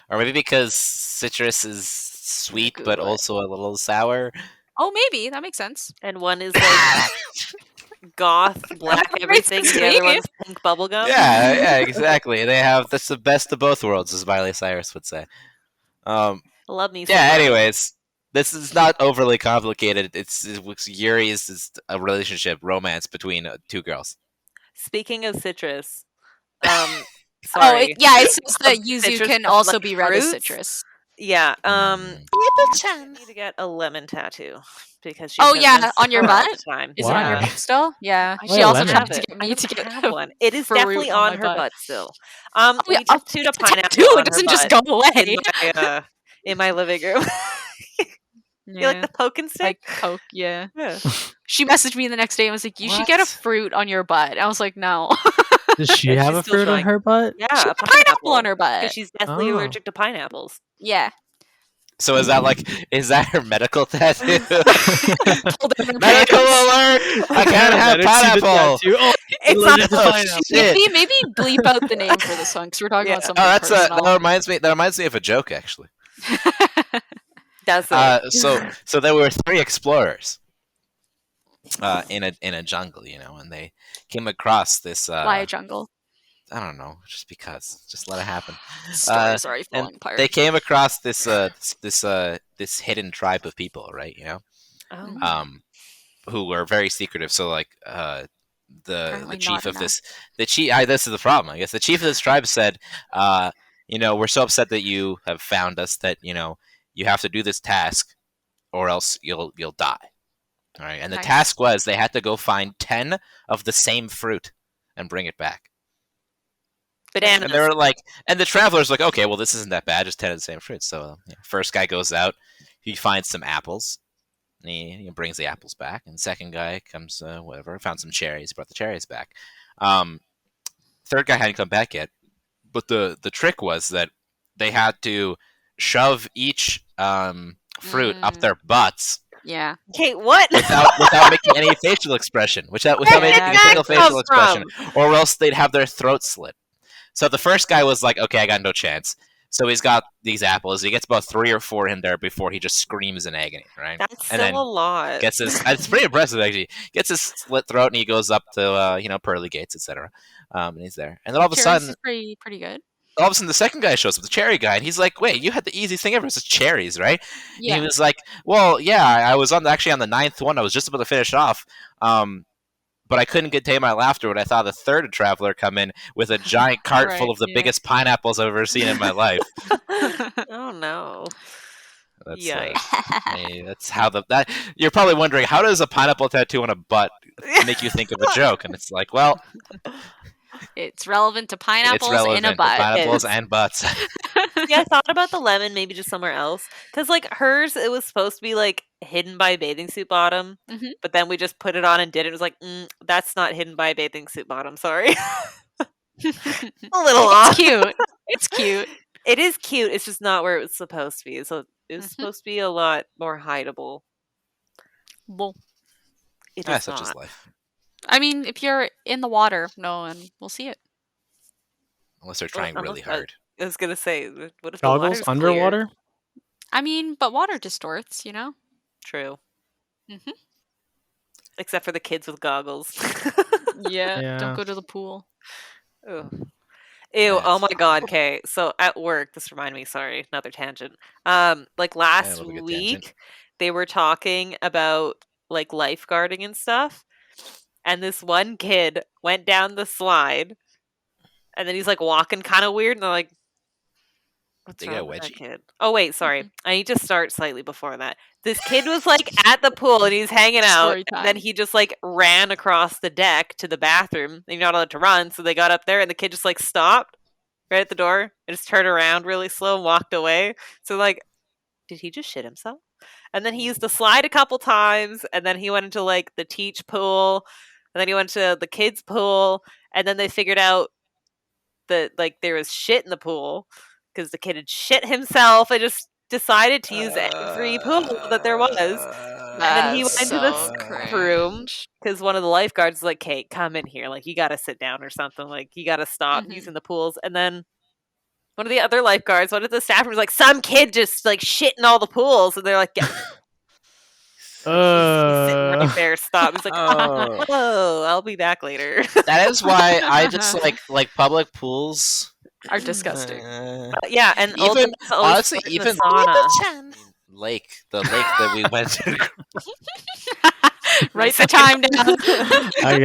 A: Or maybe because citrus is sweet but
C: Google it.
A: also a little sour.
C: Oh, maybe that makes sense.
D: And one is like goth, black everything. The other one's pink bubblegum.
A: Yeah, exactly. They have that's the best of both worlds, as Miley Cyrus would say.
D: Love me.
A: Yeah.
D: some
A: Anyways, this is not overly complicated. It's Yuri is just a relationship, romance between two girls.
D: Speaking of citrus,
C: Oh,
D: sorry.
C: yeah. It says that yuzu
D: Citrus
C: can
D: of,
C: also
D: like,
C: be read as
D: fruits?
C: citrus.
D: Yeah.
A: Mm.
D: I need to get a lemon tattoo because she
C: Oh,
D: says
C: yeah,
D: lemon
C: on your
D: all
C: butt?
D: the time.
C: Is it on your
B: Why?
C: butt still? Yeah.
D: I
C: She
B: Why a
C: also
B: lemon?
C: tried
D: have
C: to
D: it.
C: get
D: I
C: me to
D: don't
C: get
D: have one. It is
C: fruit
D: definitely
C: on
D: on
C: my
D: her
C: butt.
D: butt still.
C: Oh, yeah,
D: We just chewed a pineapple
C: tattoo,
D: on
C: it
D: her
C: doesn't just
D: butt
C: go away.
D: in my living room. You like
C: Yeah,
D: the poke and stick?
C: like poke, yeah.
D: Yeah.
C: She messaged me the next day and was like, "You should get a
A: What?
C: fruit on your butt." I was like, "No."
B: Does she
D: Yeah,
B: have
D: she's
B: a
D: still
B: fruit on
D: trying.
B: her butt?
D: Yeah,
C: She
D: a
C: had a pineapple on
D: pineapple.
C: her butt.
D: Because she's deathly
B: Oh.
D: allergic to pineapples.
C: Yeah.
A: So is that her medical tattoo?
C: Pulled in her
A: Medical
C: pants.
A: alert! I can't have
B: Let her see the
A: pineapple.
B: tattoo. Oh,
D: It's
B: allergic to
A: Oh,
B: pineapple.
A: shit.
C: Maybe bleep out the name for this one because we're talking
D: Yeah.
C: about
A: Oh,
C: something
A: that's
C: personal.
A: that reminds me. That reminds me of a joke actually.
D: Does it?
A: So there were three explorers in a jungle, and they came across this.
C: Why a jungle?
A: I don't know, just because, just let it happen.
C: Story's already
A: And
C: falling apart.
A: they came across this hidden tribe of people, right?
D: Oh.
A: Um, who were very secretive. So like the
C: Apparently
A: chief
C: not
A: of
C: enough.
A: this this is the problem. I guess the chief of this tribe said, we're so upset that you have found us that you have to do this task or else you'll die. All right, and the
C: Nice.
A: task was they had to go find 10 of the same fruit and bring it back.
D: Bananas.
A: And they were like, and the traveler's like, okay, well, this isn't that bad, just 10 of the same fruit. So, first guy goes out, he finds some apples, and he brings the apples back. And the second guy comes, found some cherries, brought the cherries back. Third guy hadn't come back yet, but the trick was that they had to shove each fruit up their butts
C: Yeah.
D: Okay, what?
A: without making any facial expression, without
C: Where
A: making
C: did
A: a
C: that
A: single
D: come
A: facial expression,
D: from?
A: or else they'd have their throat slit. So the first guy was like, okay, I got no chance. So he's got these apples. He gets about 3 or 4 in there before he just screams in agony, right?
D: That's
A: And
D: still
A: then
D: a lot.
A: Gets his. It's pretty impressive actually. Gets his slit throat and he goes up to pearly gates, etc. And he's there. And then all of a
C: Cherries
A: sudden,
C: is pretty good.
A: the second guy shows up, the cherry guy, and he's like, "Wait, you had the easiest thing ever. It's just cherries, right?"
C: Yeah.
A: And he was like, "Well, yeah, I was on the 9th one. I was just about to finish off, but I couldn't contain my laughter when I saw the third traveler come in with a giant cart full
C: Right,
A: of the
C: yeah.
A: biggest pineapples I've ever seen in my life."
D: Oh no.
A: That's
D: Yikes.
A: that's how that. You're probably wondering, how does a pineapple tattoo on a butt make you think of a joke? And it's like, well,
C: It's relevant to pineapples
A: it's relevant
C: in a
A: to
C: butt.
A: pineapples
D: It is.
A: and butts.
D: Yeah, I thought about the lemon, maybe just somewhere else. Because, like, hers, it was supposed to be, like, hidden by a bathing suit bottom.
C: Mhm.
D: But then we just put it on and did it. It was like, that's not hidden by a bathing suit bottom. Sorry. A little
C: It's
D: off.
C: cute. It's cute.
D: It is cute. It's just not where it was supposed to be. So it was
C: Mhm.
D: supposed to be a lot more hideable.
C: Well,
D: It
A: Ah,
D: is
A: such
D: not.
A: is life.
C: I mean, if you're in the water, no one will see it.
A: Unless they're trying really hard.
D: I was gonna say, what if the
B: Goggles
D: water's clear?
B: underwater?
C: I mean, but water distorts,
D: True.
C: Mhm.
D: Except for the kids with goggles.
C: Yeah.
B: Yeah.
C: Don't go to the pool.
D: Ugh. Ew, oh
A: Yes.
D: my god, okay. So at work, this reminded me, sorry, another tangent. Like
A: I
D: last
A: love a good
D: week,
A: tangent.
D: they were talking about like lifeguarding and stuff. And this one kid went down the slide and then he's like walking kind of weird and they're like, what's
A: They got
D: wrong with that
A: wedgie.
D: kid? Oh wait, sorry. I need to start slightly before that. This kid was like at the pool and he's hanging out,
C: Story
D: and then
C: time.
D: he just like ran across the deck to the bathroom. And you're not allowed to run, so they got up there and the kid just like stopped right at the door and just turned around really slow and walked away. So like, did he just shit himself? And then he used the slide a couple times, and then he went into like the teach pool, and then he went to the kids pool, and then they figured out that like there was shit in the pool because the kid had shit himself and just decided to use every pool that there was. And then he
C: That's
D: went into the
C: so
D: staff room
C: cringe.
D: because one of the lifeguards was like, "Kate, come in here. Like, you got to sit down or something. Like, you got to stop
C: Mhm.
D: using the pools." And then one of the other lifeguards, one of the staff was like, "Some kid just like shit in all the pools." And they're like, "Yeah." He's sitting right there. Stop. He's like,
A: Oh.
D: "Oh, I'll be back later."
A: That is why I just like public pools.
C: Are disgusting.
D: Yeah, and
A: Even-
D: Olden always
A: honestly,
D: put it in the
A: even-
D: sauna.
A: the lake that we went to.
C: Write the time down.
B: I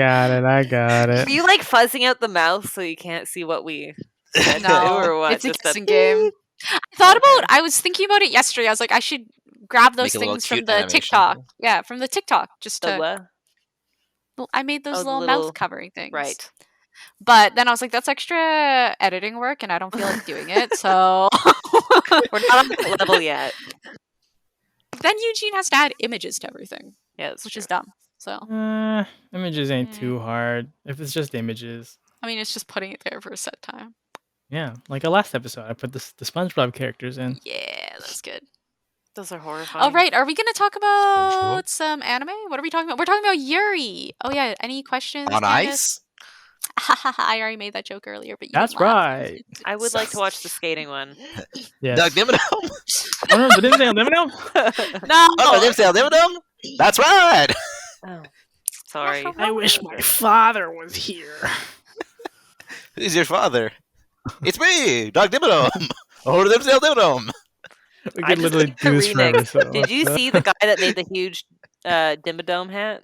B: got it.
D: Are you like fuzzing out the mouth so you can't see what we said
C: No,
D: or what?
C: it's a
D: Just
C: guessing game. I was thinking about it yesterday. I was like, I should grab those
A: Make a little
C: things from
A: cute
C: the
A: animation.
C: TikTok. Yeah, from the TikTok. Just
D: The
C: to.
D: what?
C: I made those
D: Oh, the
C: little
D: little-
C: mouth covering things.
D: Right.
C: But then I was like, that's extra editing work, and I don't feel like doing it. So
D: We're not on that level yet.
C: then Eugene has to add images to everything,
D: Yeah, that's
C: which
D: true.
C: is dumb. So
B: Images ain't
C: Mm.
B: too hard if it's just images.
C: I mean, it's just putting it there for a set time.
B: Yeah, like a last episode, I put the SpongeBob characters in.
C: Yeah, that's good.
D: Those are horrifying.
C: All right, are we gonna talk about some anime? What are we talking about? We're talking about Yuri. Oh yeah, any questions?
A: On
C: Candace?
A: ice?
C: I already made that joke earlier, but you
B: That's
C: didn't laugh.
B: right.
D: I would like to watch the skating one.
B: Yes.
A: Doug Dimmadome?
B: Oh, no, the Dimsdale Dimmadome?
C: No.
A: Oh, Dimsdale Dimmadome? That's right!
D: Oh, sorry.
B: I wish my father was here.
A: Who's your father? It's me, Doug Dimmadome! Oh, Dimsdale Dimmadome!
B: We
D: I
B: could
D: just
B: literally
D: did the
B: do this forever.
D: remix.
B: So
D: Did you see the guy that made the huge Dimmadome hat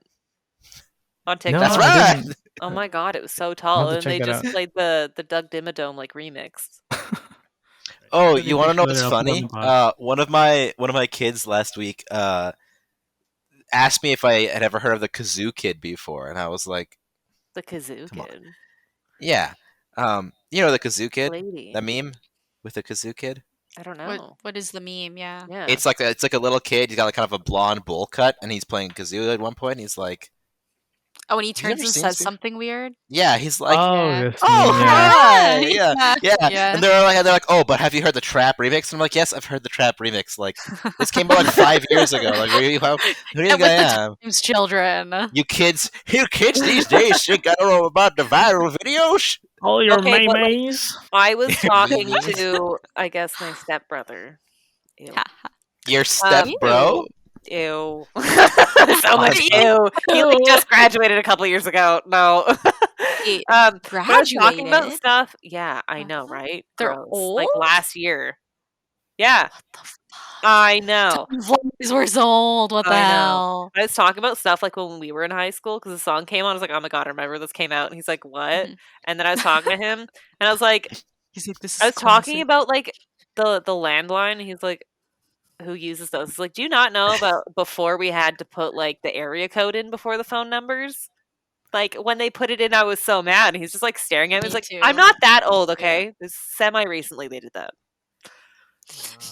D: on TikTok?
A: That's
B: I
A: right!
B: didn't.
D: Oh my god, it was so
B: I'll
D: tall,
B: have to
D: and they
B: check that
D: just
B: out.
D: played the Doug Dimmadome like remix.
A: Oh,
B: Let me
A: you want to
B: make
A: know
B: sure
A: what's
B: that I'll put it on
A: funny?
B: the pod.
A: One of my kids last week asked me if I had ever heard of the Kazoo Kid before, and I was like,
D: The Kazoo
A: Come on.
D: Kid.
A: yeah. You know the Kazoo Kid?
D: Lady.
A: The meme with the Kazoo Kid?
D: I don't know.
C: What is the meme? Yeah.
D: Yeah.
A: It's like a little kid. He's got like kind of a blonde bowl cut, and he's playing kazoo at one point. And he's like,
C: Oh, and he
A: you
C: turns
A: never
C: and
A: seen
C: says
A: this before?
C: something weird.
A: yeah, he's like,
B: Oh,
C: Yeah.
B: this
A: oh,
B: meme, yeah.
A: hi! Yeah, yeah.
C: Yeah.
A: And they're like, oh, but have you heard the trap remix? And I'm like, yes, I've heard the trap remix. Like, this came out like 5 years ago. Like, who do you
C: Yeah,
A: think
C: with
A: I
C: the
A: am?
C: times, children.
A: You kids these days think I don't know about the viral videos.
B: All your
D: Okay, but, like,
B: memes.
D: I was talking to, I guess, my stepbrother. Ew.
A: Your step bro.
D: Ew. So much ew. He like just graduated a couple years ago. No.
C: He
D: I was talking about
C: graduated?
D: stuff. Yeah, I know,
C: Uh-huh.
D: right?
C: They're
D: Gross.
C: old?
D: Like last year. Yeah, I know.
C: These were so old. What the
D: I know.
C: hell?
D: I was talking about stuff like when we were in high school because the song came on. I was like, oh my god, I remember this came out. And he's like, what?
C: Mhm.
D: And then I was talking to him and I was like,
C: He's like, this
D: I
C: is
D: was talking
C: classic.
D: about like the landline. And he's like, who uses those? It's like, do you not know about before we had to put like the area code in before the phone numbers? Like when they put it in, I was so mad. And he's just like staring at me. He's
C: Me
D: like,
C: too.
D: I'm not that old,
C: too.
D: okay? This semi recently they did that.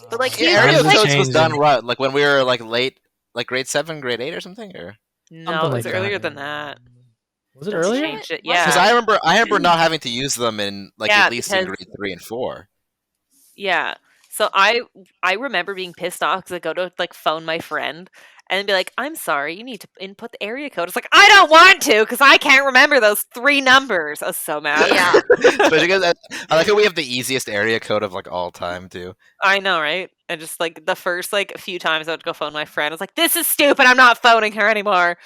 D: But like,
A: Yeah,
D: he's
A: area
B: Times are
A: codes was done
B: changing.
A: what? Like when we were like late, like grade 7, grade 8 or something? Or
D: no,
B: Something
D: it was
B: like
D: earlier
B: that.
D: than that.
B: Was it
D: That's
B: earlier?
D: changed it.
C: Was
A: because
D: Yeah,
A: I remember not having to use them in like
D: Yeah,
A: at least in
D: because-
A: grade 3 and 4.
D: yeah. So I remember being pissed off because I go to like phone my friend and be like, I'm sorry, you need to input the area code. It's like, I don't want to because I can't remember those 3 numbers. I was so mad.
C: Yeah.
A: Especially because I like how we have the easiest area code of like all time too.
D: I know, right? And just like the first like few times I would go phone my friend, I was like, this is stupid. I'm not phoning her anymore.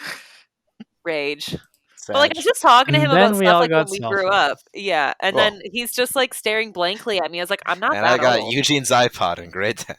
D: Rage. But like I was just talking to
B: And
D: him
B: then
D: about
B: we
D: stuff
B: all
D: like when
B: got
D: we
B: cell
D: grew
B: phones.
D: up. Yeah. And
A: Well-
D: then he's just like staring blankly at me. I was like, I'm not
A: And
D: that
A: I got
D: old.
A: Eugene's iPod in grade 10.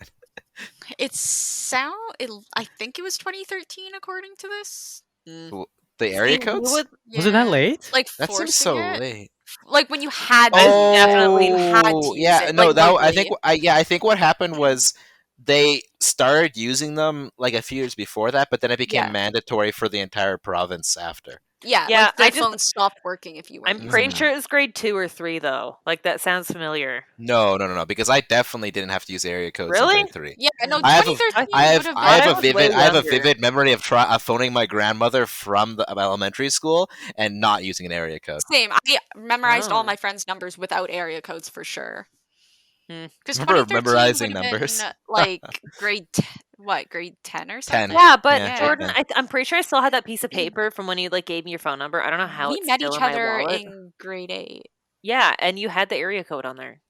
C: I think it was 2013 according to this.
D: Mm.
A: The area
D: See, we
A: codes?
D: would-
B: Was it that
C: Yeah.
B: late?
C: Like
A: That seems
C: forcing
A: so
C: it?
A: late.
C: Like when you had
D: I
C: to,
D: definitely
C: had to
A: Oh,
C: use
A: yeah,
C: it,
A: no,
C: like,
A: that I
C: locally.
A: think I think what happened was they started using them like a few years before that, but then it became
C: Yeah.
A: mandatory for the entire province after.
C: Yeah,
D: Yeah,
C: like the
D: I just-
C: phone stopped working if you were.
D: I'm
C: using
D: pretty
C: them.
D: sure it was grade 2 or 3 though. Like that sounds familiar.
A: No, because I definitely didn't have to use area codes
D: Really?
A: in grade 3.
C: Yeah, no,
A: I have a-
C: 2013
A: I
C: would
A: have
C: have
A: I have
C: been.
A: a
D: was way
A: vivid I have a
D: younger.
A: vivid memory of phoning my grandmother from the elementary school and not using an area code.
C: Same. I memorized all
D: Oh.
C: my friends' numbers without area codes for sure.
D: Hmm.
C: Because
A: Remember
C: 2013
A: memorizing
C: would have
A: numbers?
C: been like grade 10 or
A: 10.
C: something.
D: Yeah, but
C: Yeah.
D: Jordan, I'm pretty sure I still had that piece of paper from when you like gave me your phone number. I don't know how
C: We
D: it's
C: met
D: still
C: each
D: in my
C: other
D: wallet.
C: in grade 8.
D: Yeah, and you had the area code on there.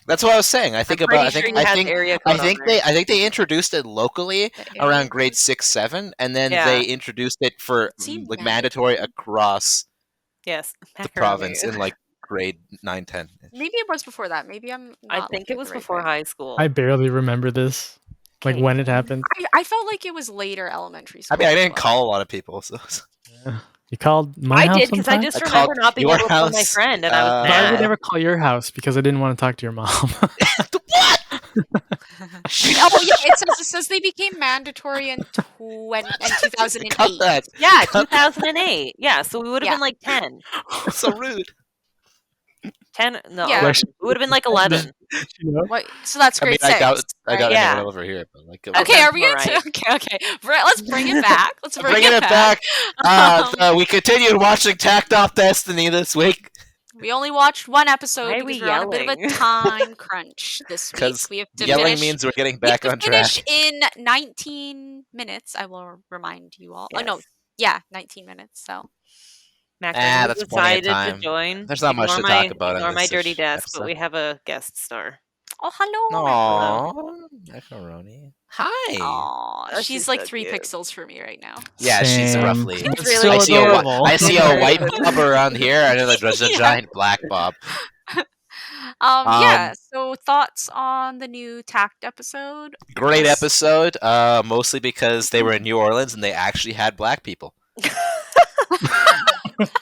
A: That's what I was saying. I think
D: I'm
A: about I
D: pretty sure
A: think
D: you
A: I
D: had
A: think
D: the area
A: I
D: code on
A: think
D: there.
A: they introduced it locally
C: The
A: around
C: area
A: grade
C: code.
A: 6, 7, and then
D: Yeah.
A: they introduced it for
C: Seemed
A: like mandatory across
D: Yes,
A: the province in like grade 9, 10.
C: Maybe it was before that. Maybe I'm.
D: I
C: not
D: think
C: looking
D: it
C: at
D: was
C: the right
D: before
C: thing.
D: high school.
B: I barely remember this. Like
D: Okay.
B: when it happened.
C: I felt like it was later elementary school.
A: I mean, I
C: as
A: didn't
C: well.
A: call a lot of people, so
B: Yeah. You called my
D: I
B: house
D: did because I
B: sometimes?
D: just
A: I
D: remember
A: called
D: not being
A: your
D: able to call my
A: house,
D: friend, and I was
B: But I would
D: mad.
B: never call your house because I didn't want to talk to your mom.
A: What?
C: Oh yeah, it says they became mandatory in
A: Cut
C: 2008.
A: that.
D: Yeah,
A: Cut-
D: 2008. Yeah, so we would have
C: Yeah.
D: been like 10.
A: That's so rude.
D: 10? No,
C: Yeah.
D: 11. We would have been like 11.
C: What? So that's
A: I mean,
C: grade 6.
A: I
C: right?
A: doubt
D: Yeah.
A: anyone over here, but like,
C: Okay,
D: sounds
C: are we
D: more
C: gonna?
D: right.
C: Okay. Let's bring it back. Let's bring
A: bringing it back. We continued watching Takt.Op Destiny this week
C: We only watched one episode
D: Why are
C: because
D: we
C: we're on a bit of a
D: yelling?
C: time crunch this week.
A: because
C: We have to
A: yelling
C: finish.
A: means we're getting
C: We have
A: back
C: to
A: on
C: finish
A: track.
C: in 19 minutes. I will remind you all. Oh no,
D: Yes.
C: yeah, 19 minutes. So
D: Max, I know
A: That's
D: you
A: plenty of
D: decided to
A: time.
D: join.
A: There's not much to talk about in
D: Ignore my
A: this
D: dirty desk, but
A: episode.
D: we have a guest star.
C: oh hello.
A: Aww, macaroni. Hi.
C: Aw,
D: Oh,
C: she's
D: she's
C: like
D: so
C: 3
D: cute.
C: pixels from me right now.
A: Yeah, she's
B: Same.
A: roughly.
B: That's
D: really
B: so
A: I see a
B: adorable.
A: I see a white blob around here, and then there's a
C: Yeah.
A: giant black blob.
C: Yeah. So thoughts on the new Tact episode?
A: Great
C: Yes.
A: episode. Mostly because they were in New Orleans and they actually had black people.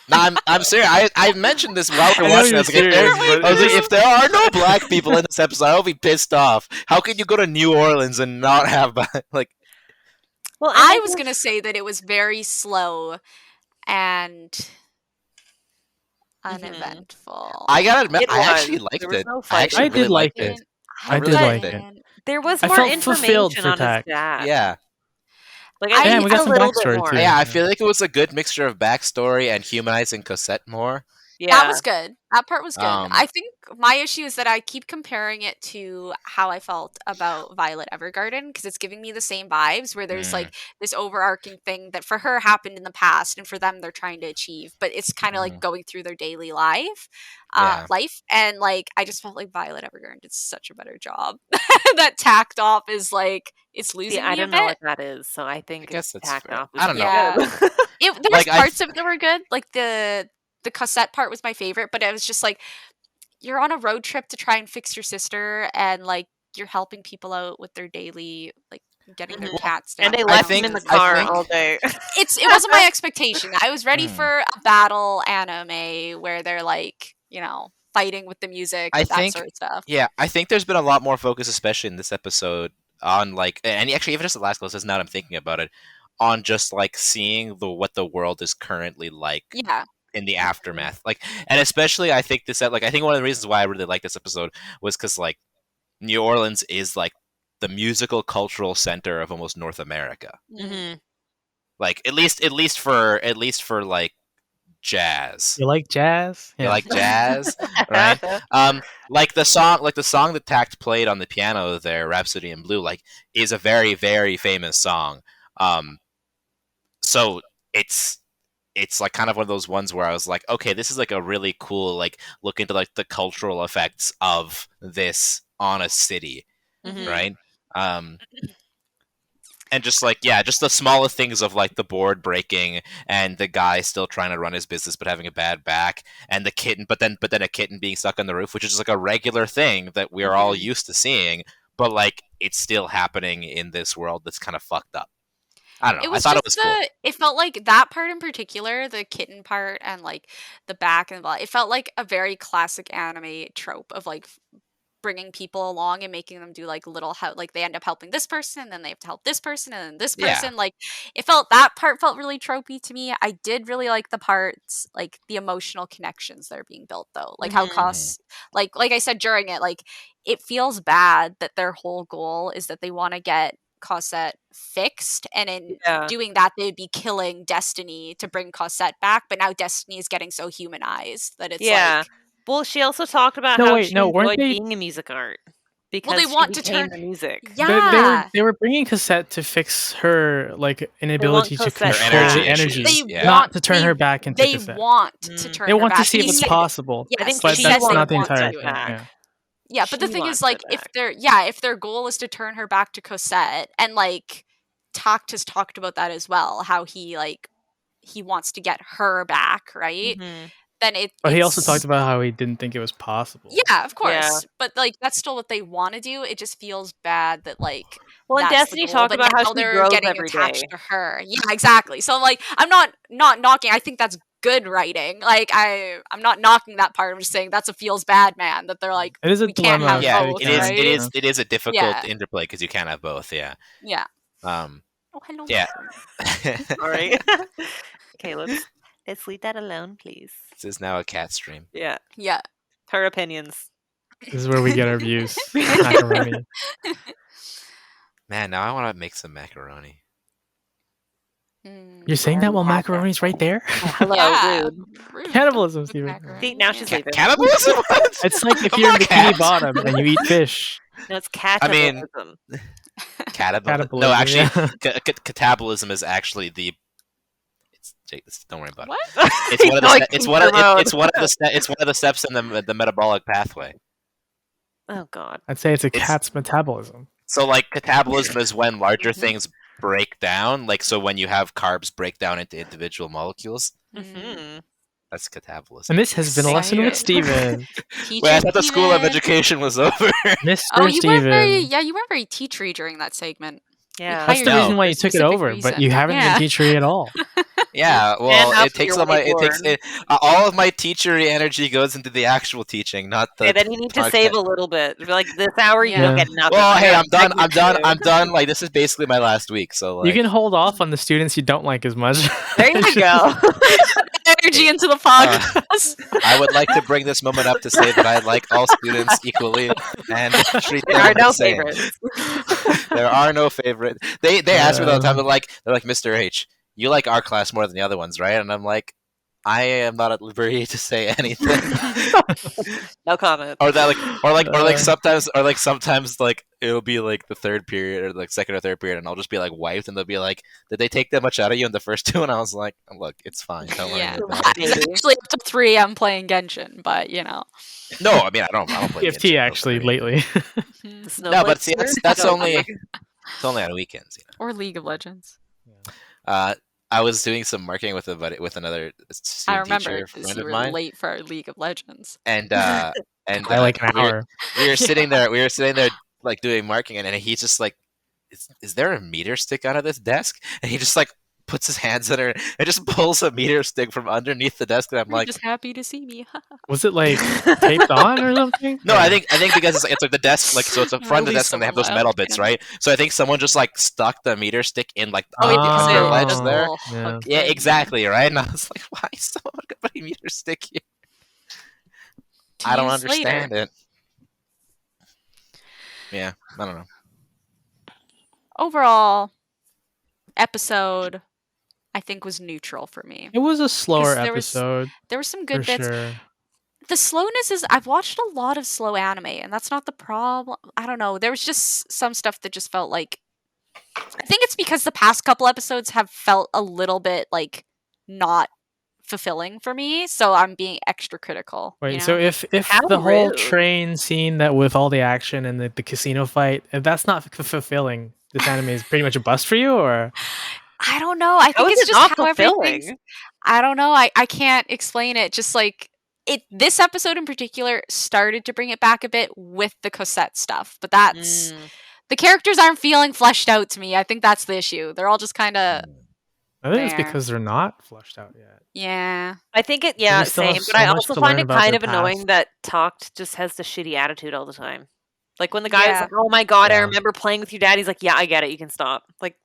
A: No, I'm serious. I mentioned this while we were
B: I know
A: watching.
B: you're
A: I was like,
B: serious, but
A: I was like,
B: it's-
A: if there are no black people in this episode, I'll be pissed off. How can you go to New Orleans and not have like?
D: Well,
C: I was gonna say that it was very slow and uneventful.
A: I gotta admit,
D: It
A: I
D: was.
A: actually liked
D: There was
A: it.
D: no
A: I
D: fight.
A: actually
B: I
A: really
B: did like
A: liked it.
B: it.
A: I
B: I
A: really
B: did
A: liked
B: like
A: it.
B: it.
D: There was
B: I
D: more
B: felt fulfilled
D: information
B: for
D: on his
B: Tact.
D: dad.
A: Yeah.
D: Like
C: I-
B: Yeah, we got
D: a
B: some
D: little bit
B: backstory
D: more.
B: too.
A: Yeah, I feel like it was a good mixture of backstory and humanizing Cosette more.
D: Yeah.
C: That was good. That part was good.
A: Um,
C: I think my issue is that I keep comparing it to how I felt about Violet Evergarden because it's giving me the same vibes where there's like this overarching thing that for her happened in the past and for them they're trying to achieve, but it's kind of like going through their daily life.
A: Yeah.
C: And like I just felt like Violet Evergarden did such a better job. That Takt.Op is like it's losing
D: See, I
C: me a
D: don't know
C: bit.
D: what that is, so I think
A: guess that's
D: Tact
A: fair.
D: Off is
A: I don't know.
C: Yeah.
D: good.
C: There was
A: Like, I
C: parts of it that were good. Like the cassette part was my favorite, but it was just like you're on a road trip to try and fix your sister, and like you're helping people out with their daily like getting their cats down.
D: And they
C: I
D: left
C: don't
D: him in the
C: think-
D: car
A: think-
D: all day.
C: It wasn't my expectation. I was ready
A: Hmm.
C: for a battle anime where they're like fighting with the music,
A: I
C: that
A: think-
C: sort of stuff.
A: Yeah, I think there's been a lot more focus, especially in this episode, on like, and actually even just the last closest. Now that I'm thinking about it, on just like seeing what the world is currently like
C: Yeah.
A: in the aftermath. Like, and especially I think I think one of the reasons why I really like this episode was because like New Orleans is like the musical cultural center of almost North America.
D: Mm-hmm.
A: Like at least for like jazz.
B: You like jazz?
A: You like jazz, right? Like the song that Tact played on the piano there, Rhapsody in Blue, like is a very, very famous song. So it's like kind of one of those ones where I was like, okay, this is like a really cool like look into like the cultural effects of this on a city,
D: Mhm.
A: right? And just like just the smallest things of like the board breaking and the guy still trying to run his business but having a bad back, and the kitten, but then a kitten being stuck on the roof, which is just like a regular thing that we're all used to seeing, but like it's still happening in this world that's kind of fucked up. I don't know. I thought it was cool.
C: It felt like that part in particular, the kitten part and like the back and it felt like a very classic anime trope of like bringing people along and making them do like little like they end up helping this person, then they have to help this person, and then this person. Like that part felt really tropey to me. I did really like the parts, like the emotional connections that are being built though, like how like I said during it, like it feels bad that their whole goal is that they want to get Cosette fixed, and in doing that they would be killing Destiny to bring Cosette back, but now Destiny is getting so humanized that it's like
D: well, she also talked about how she enjoyed being a music art because
C: they want to
D: became
C: turn
D: the music.
B: They were bringing Cosette to fix her like inability to control the energy, not to turn her back into Cosette.
C: They want to turn.
B: They
C: her
B: want
C: back.
B: to see if it's possible.
C: Yes,
D: I think
B: but
D: she
B: that's
D: said
B: not the
D: they
B: entire
D: want
B: thing.
D: back.
C: Yeah, but the thing is, like, if their goal is to turn her back to Cosette, and like Takt has talked about that as well, how he wants to get her back, right? then
B: But he also talked about how he didn't think it was possible.
C: Yeah, of course. But like that's still what they want to do. It just feels bad that like
D: Well, and Destiny talked about how she
C: they're
D: grows
C: getting
D: every
C: attached
D: day.
C: to her. Yeah, exactly. So like I'm not knocking. I think that's good writing. Like I'm not knocking that part. I'm just saying that's a feels bad man that they're like
B: it is a
C: we can't have both.
A: It is.
C: Right?
A: It is a difficult interplay because you can't have both. Yeah.
C: Yeah.
A: Oh,
C: hello.
A: Yeah.
D: Sorry. Okay, let's leave that alone, please.
A: This is now a cat stream.
D: Yeah.
C: Yeah.
D: Her opinions.
B: This is where we get our views. Macaroni.
A: Man, now I want to make some macaroni.
B: You're saying that while macaroni's right there?
D: Hello, rude.
B: Cannibalism, Steven.
D: See, now she's leaving.
A: Cannibalism?
B: It's like if you're in Bikini Bottom and you eat fish.
D: No, it's catabolism.
A: Catabolism. No, actually, catabolism is actually the. Don't worry about it.
C: What?
A: It's one of the steps in the metabolic pathway.
D: Oh God.
B: I'd say it's a cat's metabolism.
A: So like catabolism is when larger things break down. Like so when you have carbs break down into individual molecules.
D: Mm-hmm.
A: That's catabolism.
B: And this has been a lesson with Steven.
A: Wait, I thought the school of education was over.
B: Mr. Steven.
C: You weren't very teachery during that segment.
D: Yeah.
B: That's the reason why you took it over, but you haven't been teachery at all.
A: Yeah, well, it takes all of my teachery energy goes into the actual teaching, not the.
D: Okay, then you need to save a little bit. Like this hour, you don't get nothing.
A: Well, hey, I'm done. Like this is basically my last week, so like...
B: you can hold off on the students you don't like as much.
D: There you go.
C: Energy into the podcast.
A: I would like to bring this moment up to say that I like all students equally and treat them the same.
D: Favorites.
A: There are no favorites. They ask me all the time. They're like, Mr. H, you like our class more than the other ones, right? And I'm like, I am not at liberty to say anything.
D: No comment.
A: Or sometimes like it'll be like the third period or like second or third period, and I'll just be like wiped, and they'll be like, "Did they take that much out of you in the first two?" And I was like, "Look, it's fine. Don't worry about it."
C: It's actually up to 3 I'm playing Genshin, but you know.
A: No, I mean I don't play
B: PFT
A: Genshin,
B: actually lately.
A: No, but see that's only it's only on weekends, you know.
C: Or League of Legends.
A: I was doing some marketing with another student
C: I remember
A: teacher
C: because
A: friend
C: you
A: of
C: were
A: mine.
C: late for our League of Legends.
A: And
B: I like an hour.
A: We were sitting there like doing marketing, and he's just like, is there a meter stick under this desk? And he just like puts his hands in her and just pulls a meter stick from underneath the desk, and I'm like,
C: just happy to see me.
B: Was it like taped on or something?
A: No, I think because it's like the desk, like so it's a front of the desk, and they have those metal bits, right? So I think someone just like stuck the meter stick in like the under ledge there. Yeah, exactly, right. And I was like, why is someone got a meter stick here? I don't understand it. Yeah, I don't know.
C: Overall, episode I think was neutral for me.
B: It was a slower episode.
C: There were some good bits.
B: Sure.
C: The slowness is I've watched a lot of slow anime, and that's not the problem. I don't know. There was just some stuff that just felt like I think it's because the past couple episodes have felt a little bit like not fulfilling for me, so I'm being extra critical.
B: Wait,
C: you know?
B: so if the whole train scene that with all the action and the casino fight, if that's not fulfilling, this anime is pretty much a bust for you, or?
C: I don't know. I think it's just how everything's... I don't know. I can't explain it. Just like this episode in particular started to bring it back a bit with the Cosette stuff, but that's the characters aren't feeling fleshed out to me. I think that's the issue. They're all just kind of.
B: I think it's because they're not fleshed out yet.
C: Yeah,
D: I think it. Yeah, same. But I also find it kind of annoying that Takt just has the shitty attitude all the time. Like when the guy is like, "Oh my god, I remember playing with your dad." He's like, "Yeah, I get it. You can stop." Like.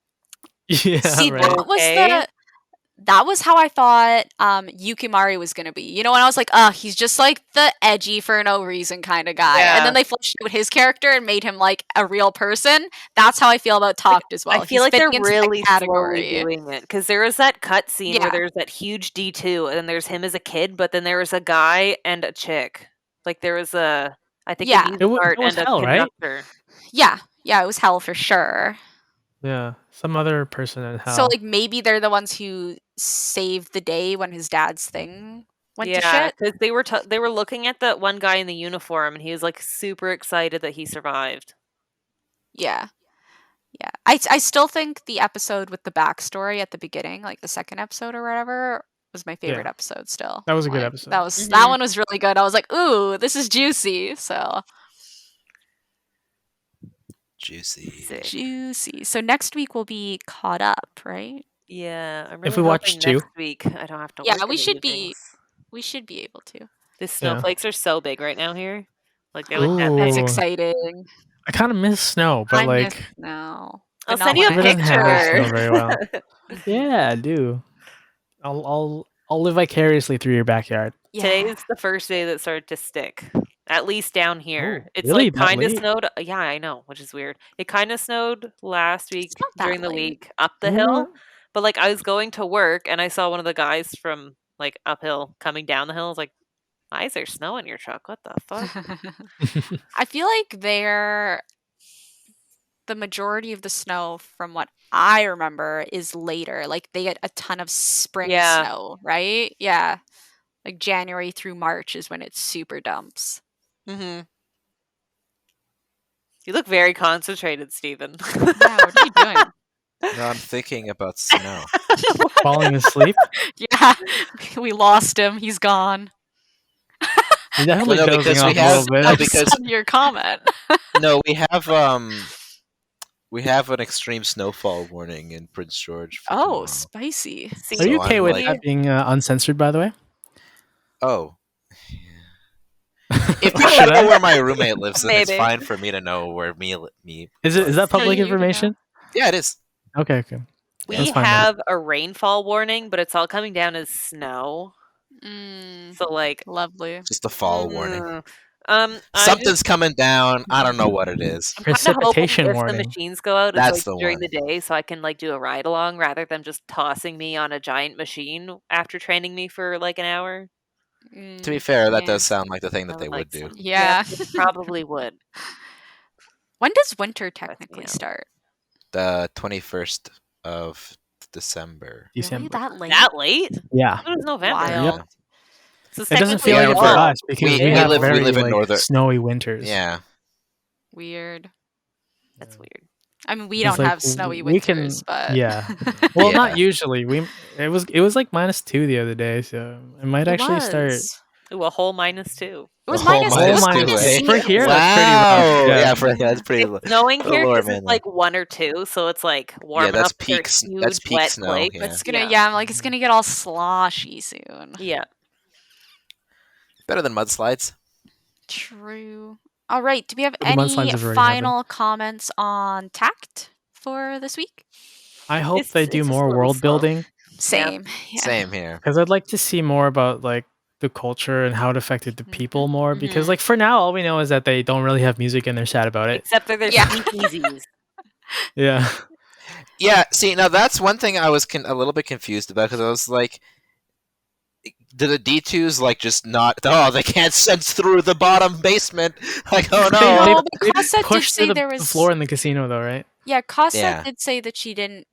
B: Yeah,
C: see, that was how I thought Yukimari was going to be. You know, and I was like, he's just like the edgy for no reason kind of guy. Yeah. And then they fleshed out his character and made him like a real person. That's how I feel about Takt as well.
D: I feel like they're really slowly doing it. Because there is that cut scene where there's that huge D2 and there's him as a kid, but then there was a guy and a chick. Like there was a, I think
B: it was hell, right?
C: Yeah, it was hell for sure.
B: Yeah, some other person in hell.
C: So, like, maybe they're the ones who saved the day when his dad's thing went to shit?
D: because they were looking at that one guy in the uniform, and he was, like, super excited that he survived.
C: Yeah. I still think the episode with the backstory at the beginning, like the second episode or whatever, was my favorite
B: Yeah.
C: episode still.
B: That was a good
C: Like,
B: episode.
C: That one was really good. I was like, ooh, this is juicy. So
A: Juicy.
D: Sick.
C: juicy. So next week we'll be caught up, right?
D: Yeah, I'm
B: If
D: really
B: we watch
D: hoping
B: 2.
D: next week I don't have to
C: Yeah,
D: work
C: we
D: in the
C: should
D: evenings.
C: we should be able to.
D: The snowflakes are so big right now here. Like they're like that
B: Ooh.
C: That's
D: big.
C: exciting.
B: I kind of miss snow, but
C: I
B: like
C: miss snow.
D: I'll
C: but not
D: send you a
C: when
B: River doesn't handle
D: picture.
B: snow very well.
C: Mhm.
B: Yeah, I do. I'll live vicariously through your backyard.
C: Yeah.
D: Today's the first day that started to stick. At least down here.
B: Oh,
D: It's
B: really?
D: like
B: That
D: kind of
B: late?
D: snowed. Yeah, I know, which is weird. It kind of snowed last week
C: not that
D: during the
C: late.
D: week up the
B: You know
D: hill.
B: what?
D: But like I was going to work and I saw one of the guys from like uphill coming down the hill. I was like, why is there snow in your truck? What the fuck?
C: I feel like the majority of the snow, from what I remember, is later. Like they get a ton of spring
D: Yeah.
C: snow, right? Yeah. Like January through March is when it super dumps.
D: Mm-hmm. You look very concentrated, Stephen.
C: Yeah, what are you doing?
A: No, I'm thinking about snow.
B: Falling asleep?
C: Yeah, we lost him. He's gone.
B: You're definitely
A: Well, no,
B: dozing
A: because
B: off
A: we
B: a
A: have
B: little bit.
A: no,
C: I
A: because
C: saw your comment.
A: no, we have an extreme snowfall warning in Prince George. For
C: Oh,
A: tomorrow.
C: spicy.
D: See,
B: Are you
A: So
B: okay
A: I'm
B: with
A: like-
B: that being uncensored, by the way?
A: Oh, if
B: Or
A: people
B: should
A: know
B: I?
A: where my roommate lives, then it's
D: Maybe.
A: fine for me to know where me.
B: Is that public
C: you can
B: information?
A: Yeah, it is.
B: Okay, okay.
D: we
B: That's fine then.
D: have a rainfall warning, but it's all coming down as snow.
C: Mm,
D: So like
C: lovely.
A: Just a fall warning.
D: I
A: Something's coming down. I don't know what it is.
D: I'm kind of hoping
B: Precipitation
D: if
B: warning.
D: the machines go out,
A: That's
D: it's
A: the
D: like during
A: one.
D: the day, so I can like do a ride along rather than just tossing me on a giant machine after training me for like an hour.
A: To be fair, that
C: yeah.
A: does sound like the thing that
D: I
A: they
D: like
A: would do.
D: some-
C: Yeah.
D: it probably would.
C: When does winter technically
D: yeah.
C: start?
A: The 21st of December.
C: Really?
B: December.
C: That late?
D: That late?
B: Yeah.
D: It was November.
C: Wild.
A: Yeah.
D: So it's
B: It doesn't
D: technically
B: feel like
A: Yeah,
B: it for
A: we're-
B: us because
A: we
B: we have
A: live- we
B: very
A: live in
B: like,
A: northern-
B: snowy winters.
A: Yeah.
C: Weird.
D: That's weird.
C: I mean, we
B: It's
C: don't
B: like,
C: have snowy
B: we can-
C: winters, but
B: yeah. Well,
A: Yeah.
B: not usually. It was like -2 the other day, so it might actually start.
D: Ooh, a whole -2.
C: It was
A: A whole
C: minus. It
A: minus
C: was
A: two,
C: minus
A: eh?
B: For here,
A: wow.
B: that's pretty rough.
A: Yeah,
B: Yeah.
A: for that's pretty.
D: It's snowing
A: the
D: here
A: lower
D: because
A: man,
D: it's like 1 or 2, so it's like warm
A: Yeah, that's
D: enough for a
A: peak s-
D: huge
A: that's peak
D: wet
A: snow,
D: flake.
A: yeah.
C: It's gonna I'm like it's gonna get all sloshy soon.
D: Yeah.
A: Better than mudslides.
C: True. All right. Do we have
B: But the mudslides
C: any
B: have already
C: final comments on Tact for this week?
B: I hope
D: It's-
B: they
D: it's
B: do
D: just a
B: more
D: little
B: world
D: slow.
B: building
C: Same. Yeah.
A: Same here.
B: because I'd like to see more about like the culture and how it affected the people more. Because
C: mhm.
B: like for now, all we know is that they don't really have music and they're sad about it.
D: Except that there's
C: Yeah.
D: speakeasies.
B: Yeah.
A: Yeah. See, now that's one thing I was a little bit confused about because I was like, did the D2s like just not? Oh, they can't sense through the bottom basement. Like, oh
B: They-
A: no.
C: No,
B: they
C: but Casa did
B: pushed
C: say
B: through
C: there
B: the
C: was
B: floor in the casino, though, right?
C: Yeah, Casa
A: Yeah.
C: did say that she didn't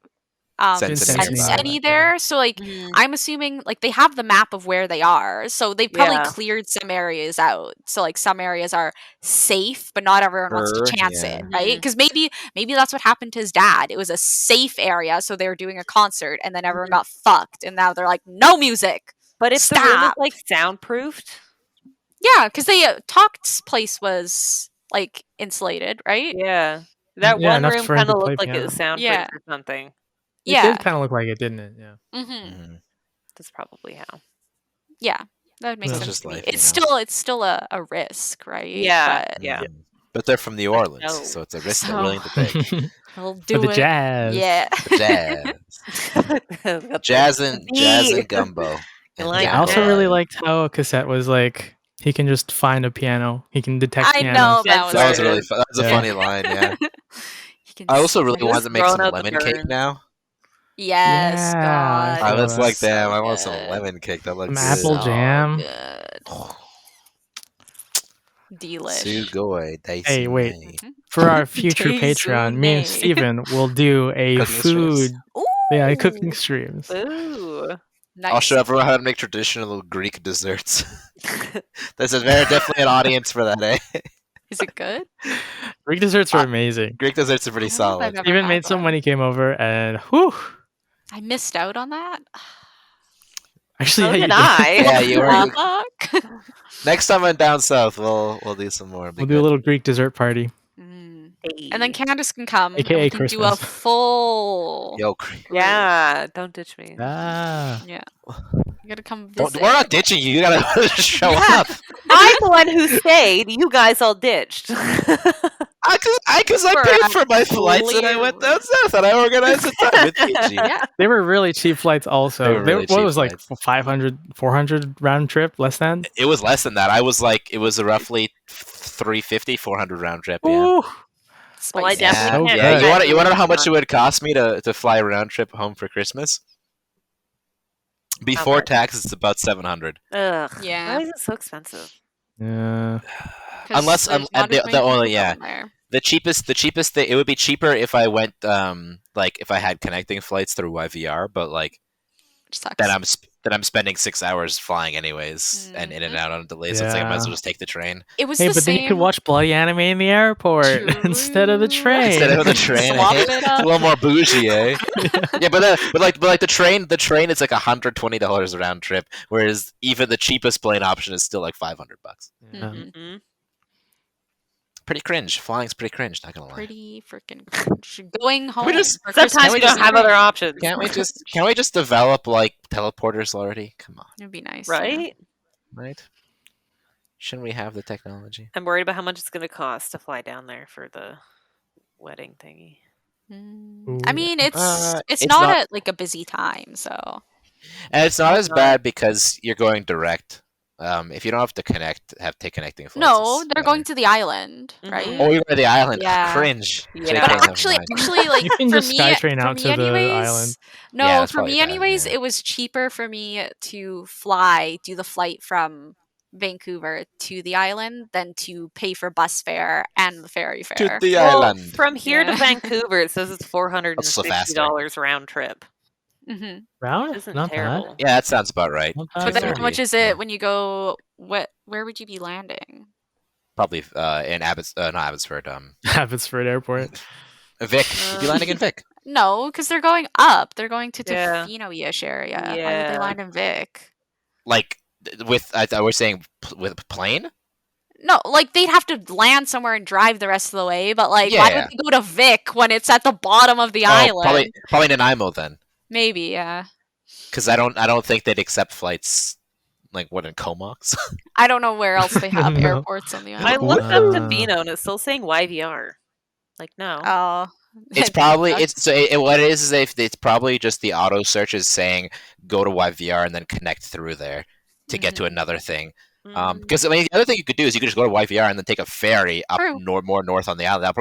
A: Sense
C: sense
B: any
C: any
B: of that,
C: there. So like
D: Mhm.
C: I'm assuming like they have the map of where they are. So they probably
D: Yeah.
C: cleared some areas out. So like some areas are safe, but not everyone wants to
A: Sure,
C: chance
A: yeah.
C: it, right? Because maybe that's what happened to his dad. It was a safe area, so they were doing a concert, and then everyone got fucked, and now they're like, no music.
D: But if the room is
C: Stop.
D: like soundproofed,
C: Yeah, because they Talked's place was like insulated, right?
D: yeah. That
B: Yeah,
D: one
B: enough
D: room
B: for him
D: kind
B: to
D: of
B: play
D: looked like it was soundproof
C: Yeah.
D: or something.
B: It
C: Yeah.
B: did kind of look like it, didn't it? Yeah.
C: Mm-hmm.
A: Mhm.
D: That's probably how.
C: Yeah, that would make
B: Well,
C: sense
A: just
C: to me.
A: life,
C: It's still a risk, right?
D: Yeah.
C: But
D: Yeah.
A: Mhm. But they're from New Orleans,
D: know.
A: so it's a risk they're
C: So-
A: willing to take.
C: they'll
B: For
C: do
B: the
C: it.
B: jazz.
C: Yeah.
A: Jazz and gumbo.
D: You
A: And
D: like
B: I also really
A: gumbo.
B: liked how Cassette was like, he can just find a piano. He can detect
C: I
B: pianos.
C: know that was
A: That was
D: Sorry.
A: really fun. That was a
B: Yeah.
A: funny line. Yeah.
C: He can
A: I also
C: see
A: really
C: it.
A: wanted to make
D: throwing
A: some
D: out the
A: lemon cake
D: burns.
A: now.
C: Yes,
B: Yeah,
C: God.
B: I
A: I was
B: that.
A: like,
C: So
A: damn, I want some
C: good.
A: lemon cake. That looks
B: Some apple
A: good.
B: jam.
C: Good. Delish.
A: Sugoi,
B: Hey, wait.
A: daisy.
B: For our future
C: Days
B: Patreon, me and
C: Unai.
B: Steven will do a
A: Cooking
B: food,
A: streams.
B: yeah, cooking
C: Ooh,
B: streams.
D: Ooh.
C: nice.
A: I'll show everyone how to make traditional Greek desserts. This is very definitely an audience for that, eh?
C: Is it good?
B: Greek desserts are amazing.
A: Greek desserts are pretty
C: I don't know if I've
A: solid.
C: ever
B: Steven
C: had
B: made some
C: one.
B: when he came over, and whew,
C: I missed out on that.
B: Actually,
D: So
B: yeah, you
D: did
B: did.
D: I.
A: Yeah, you were.
C: Fuck.
A: Next time I'm down south, we'll do some more.
B: We'll do a little Greek dessert party,
C: Mm.
D: Hey.
C: And then Candace can come, and
B: AKA
C: we can do a
B: Christmas.
C: full.
A: Yo,
D: Yeah, don't ditch me.
B: Ah.
C: Yeah. You gotta come visit.
A: we're not ditching you. You gotta show
D: Yeah.
A: up.
D: I'm the one who stayed. You guys all ditched.
A: Because I paid for my flights and I went down south and I organized a time with Eugene.
C: Yeah.
B: They were really cheap flights also.
A: They were really
B: what
A: cheap
B: was like
A: flights.
B: 500, 400 round trip, less than?
A: It was less than that. I was like, it was a roughly 350, 400 round trip. Yeah.
B: Ooh.
D: Well, I
C: Spicy.
D: definitely
B: So
D: can't.
A: Yeah,
B: good.
A: you want to know how much it would cost me to fly a round trip home for Christmas? Before
D: much?
A: tax, it's about 700.
D: Ugh.
C: Yeah.
D: Why is it so expensive?
B: Yeah.
C: 'Cause
A: Unless-
C: there's
A: and
C: not
A: the-
C: as many
A: the only-
C: people
A: yeah.
C: down there.
A: The cheapest thing, it would be cheaper if I went like if I had connecting flights through YVR, but like
C: Which sucks.
A: then I'm spending 6 hours flying anyways and in and out on delays. So it's like I might as well
B: Yeah.
A: just take the train
C: It was
B: Hey,
C: the
B: but
C: same.
B: then you could watch bloody anime in the airport instead of the
C: True.
B: train.
A: instead of the train.
C: Swap
A: eh?
C: it
A: It's
C: up.
A: a little more bougie, eh? Yeah, but like the train it's like $120 round trip, whereas even the cheapest plane option is still like $500.
B: Yeah.
C: Mhm.
D: Mm-hmm.
A: Pretty cringe. Flying's pretty cringe. Not gonna lie.
C: Pretty freaking cringe. Going home.
A: we just-
C: for
D: Sometimes
C: Christmas
D: we
C: is
D: don't have
C: great.
D: other options.
A: Can't we just develop like teleporters already? Come on,
C: It'd be nice. yeah.
D: Right?
A: right? Shouldn't we have the technology?
D: I'm worried about how much it's going to cost to fly down there for the wedding thingy.
C: Mm, I
B: Ooh.
C: mean, it's
A: It's
C: not
A: not-
C: at like a busy time, so
A: And it's not as
D: not.
A: bad because you're going direct. If you don't have to take connecting flights.
C: no,
A: it's
C: they're
A: better.
C: going to the island,
D: Mhm.
C: right?
A: Oh, you're going to the island.
C: Yeah.
A: Cringe.
D: Yeah.
A: JK,
D: But
A: never
C: Actually,
A: mind.
C: like
B: You can
C: for
B: just
C: me,
B: SkyTrain
C: for
B: out
C: me
B: to the
C: anyways,
B: island.
C: no,
A: Yeah, that's
C: for
A: probably
C: me
A: better,
C: anyways,
A: yeah.
C: it was cheaper for me to do the flight from Vancouver to the island than to pay for bus fare and the ferry
A: To
C: fare.
A: the
D: Well,
A: island.
D: from here to
C: Yeah.
D: Vancouver, it says it's
A: so faster.
D: $460 round trip.
C: hmm
B: Round?
D: Isn't
B: Not
D: terrible.
A: Yeah, that sounds about right.
B: Not
C: But
B: bad.
C: then how
A: 230,
C: much is
A: yeah.
C: it when you go? Where would you be landing?
A: Probably in not Abbotsford.
B: Abbotsford Airport.
A: Vic. You'd be landing in Vic.
C: No, because they're going up. They're going to
D: Yeah.
C: Tofino-ish area. Why would
D: Yeah.
C: they land in Vic?
A: Like with I thought we're saying with a plane.
C: No, like they'd have to land somewhere and drive the rest of the way. But like, why
A: Yeah.
C: would they go to Vic when it's at the bottom of the island?
A: Probably Nanaimo then,
C: Maybe, yeah.
A: because I don't think they'd accept flights like what in Comox.
C: I don't know where else they have
B: No.
C: airports on the
D: I
C: island.
D: looked up
B: Uh.
D: Tofino and it's still saying YVR. Like, no.
C: Oh,
A: It's probably what it is if it's probably just the auto search is saying go to YVR and then connect through there to get to another thing.
D: Mm.
A: Because I mean, the other thing you could do is you could just go to YVR and then take a ferry up
C: True.
A: more north on the island. That'd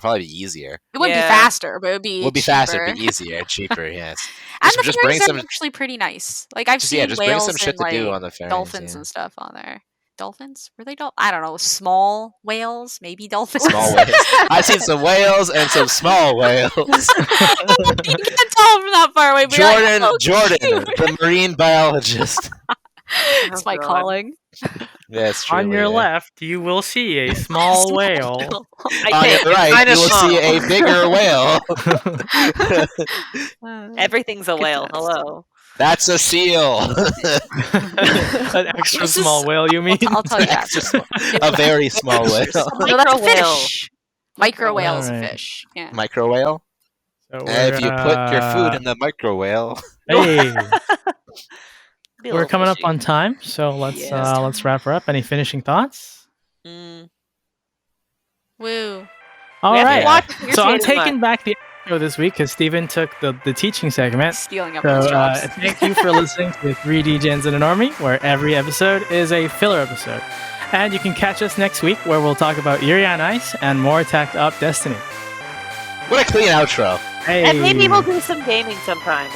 A: probably be easier.
C: it would
D: Yeah.
C: be faster, but it would be
A: It would be faster, it'd
C: cheaper.
A: be easier, cheaper. Yes.
C: And the
A: just bring
C: ferries are
A: some-
C: actually pretty nice. Like I've
A: Just
C: seen
A: just bring
C: whales
A: some shit
C: and
A: to do
C: like
A: on the ferries.
C: dolphins
A: yeah.
C: and stuff on there. Dolphins? Were they I don't know. Small whales? Maybe dolphins.
A: Small whales. I've seen some whales and some small whales.
C: You can't tell from that far away. But you're like, "Oh,
A: Jordan,
C: cute."
A: the marine biologist.
C: It's my
D: God.
C: calling.
A: Yeah, it's true.
B: On your left, you will see a small whale.
D: I
A: On
D: think
A: your
D: it's
A: right,
D: kinda
A: you will
D: small.
A: see a bigger whale.
D: Everything's a
C: Good
D: whale.
C: test.
D: Hello.
A: That's a seal.
B: An extra
C: This is-
B: small whale, you mean?
C: I'll tell you
A: Extra
C: after.
A: small- a very small whale.
C: No, that's a
D: Micro whale.
C: fish. Micro whale is a
B: Alright.
C: fish. Yeah.
A: Micro whale.
B: So
A: And if you put your food in the micro whale,
B: Hey,
D: Be a
B: we're
D: little
B: coming up
D: fishy.
B: on time, so let's
C: Yeah.
B: let's wrap her up. Any finishing thoughts?
D: Mm.
C: Woo.
B: All
D: We have to
B: right.
D: watch Your
B: So I'm
D: Tatum Live.
B: taking back the show this week because Steven took the teaching segment.
C: Stealing up
B: So
C: those jobs.
B: thank you for listening to 3 Degens and a Normie, where every episode is a filler episode. And you can catch us next week where we'll talk about Yuri on Ice and more Takt.Op Destiny.
A: what a clean outro.
B: Hey,
D: And maybe we'll do some gaming sometime.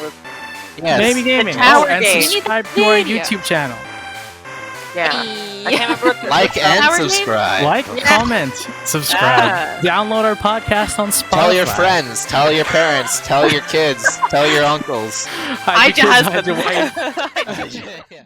A: Yes.
B: Maybe gaming.
D: tower
B: and
D: game.
B: subscribe to our
C: Video.
B: YouTube channel.
D: Yeah. I can't remember what the
A: Like and
D: Tower game?
A: subscribe.
B: Like, comment, subscribe. Download our podcast on Spotify.
A: Tell your friends, tell your parents, tell your kids, tell your uncles.
B: Hide
D: Hide
B: your
D: your
B: kids, hide your wife.
D: husband.
A: Yeah.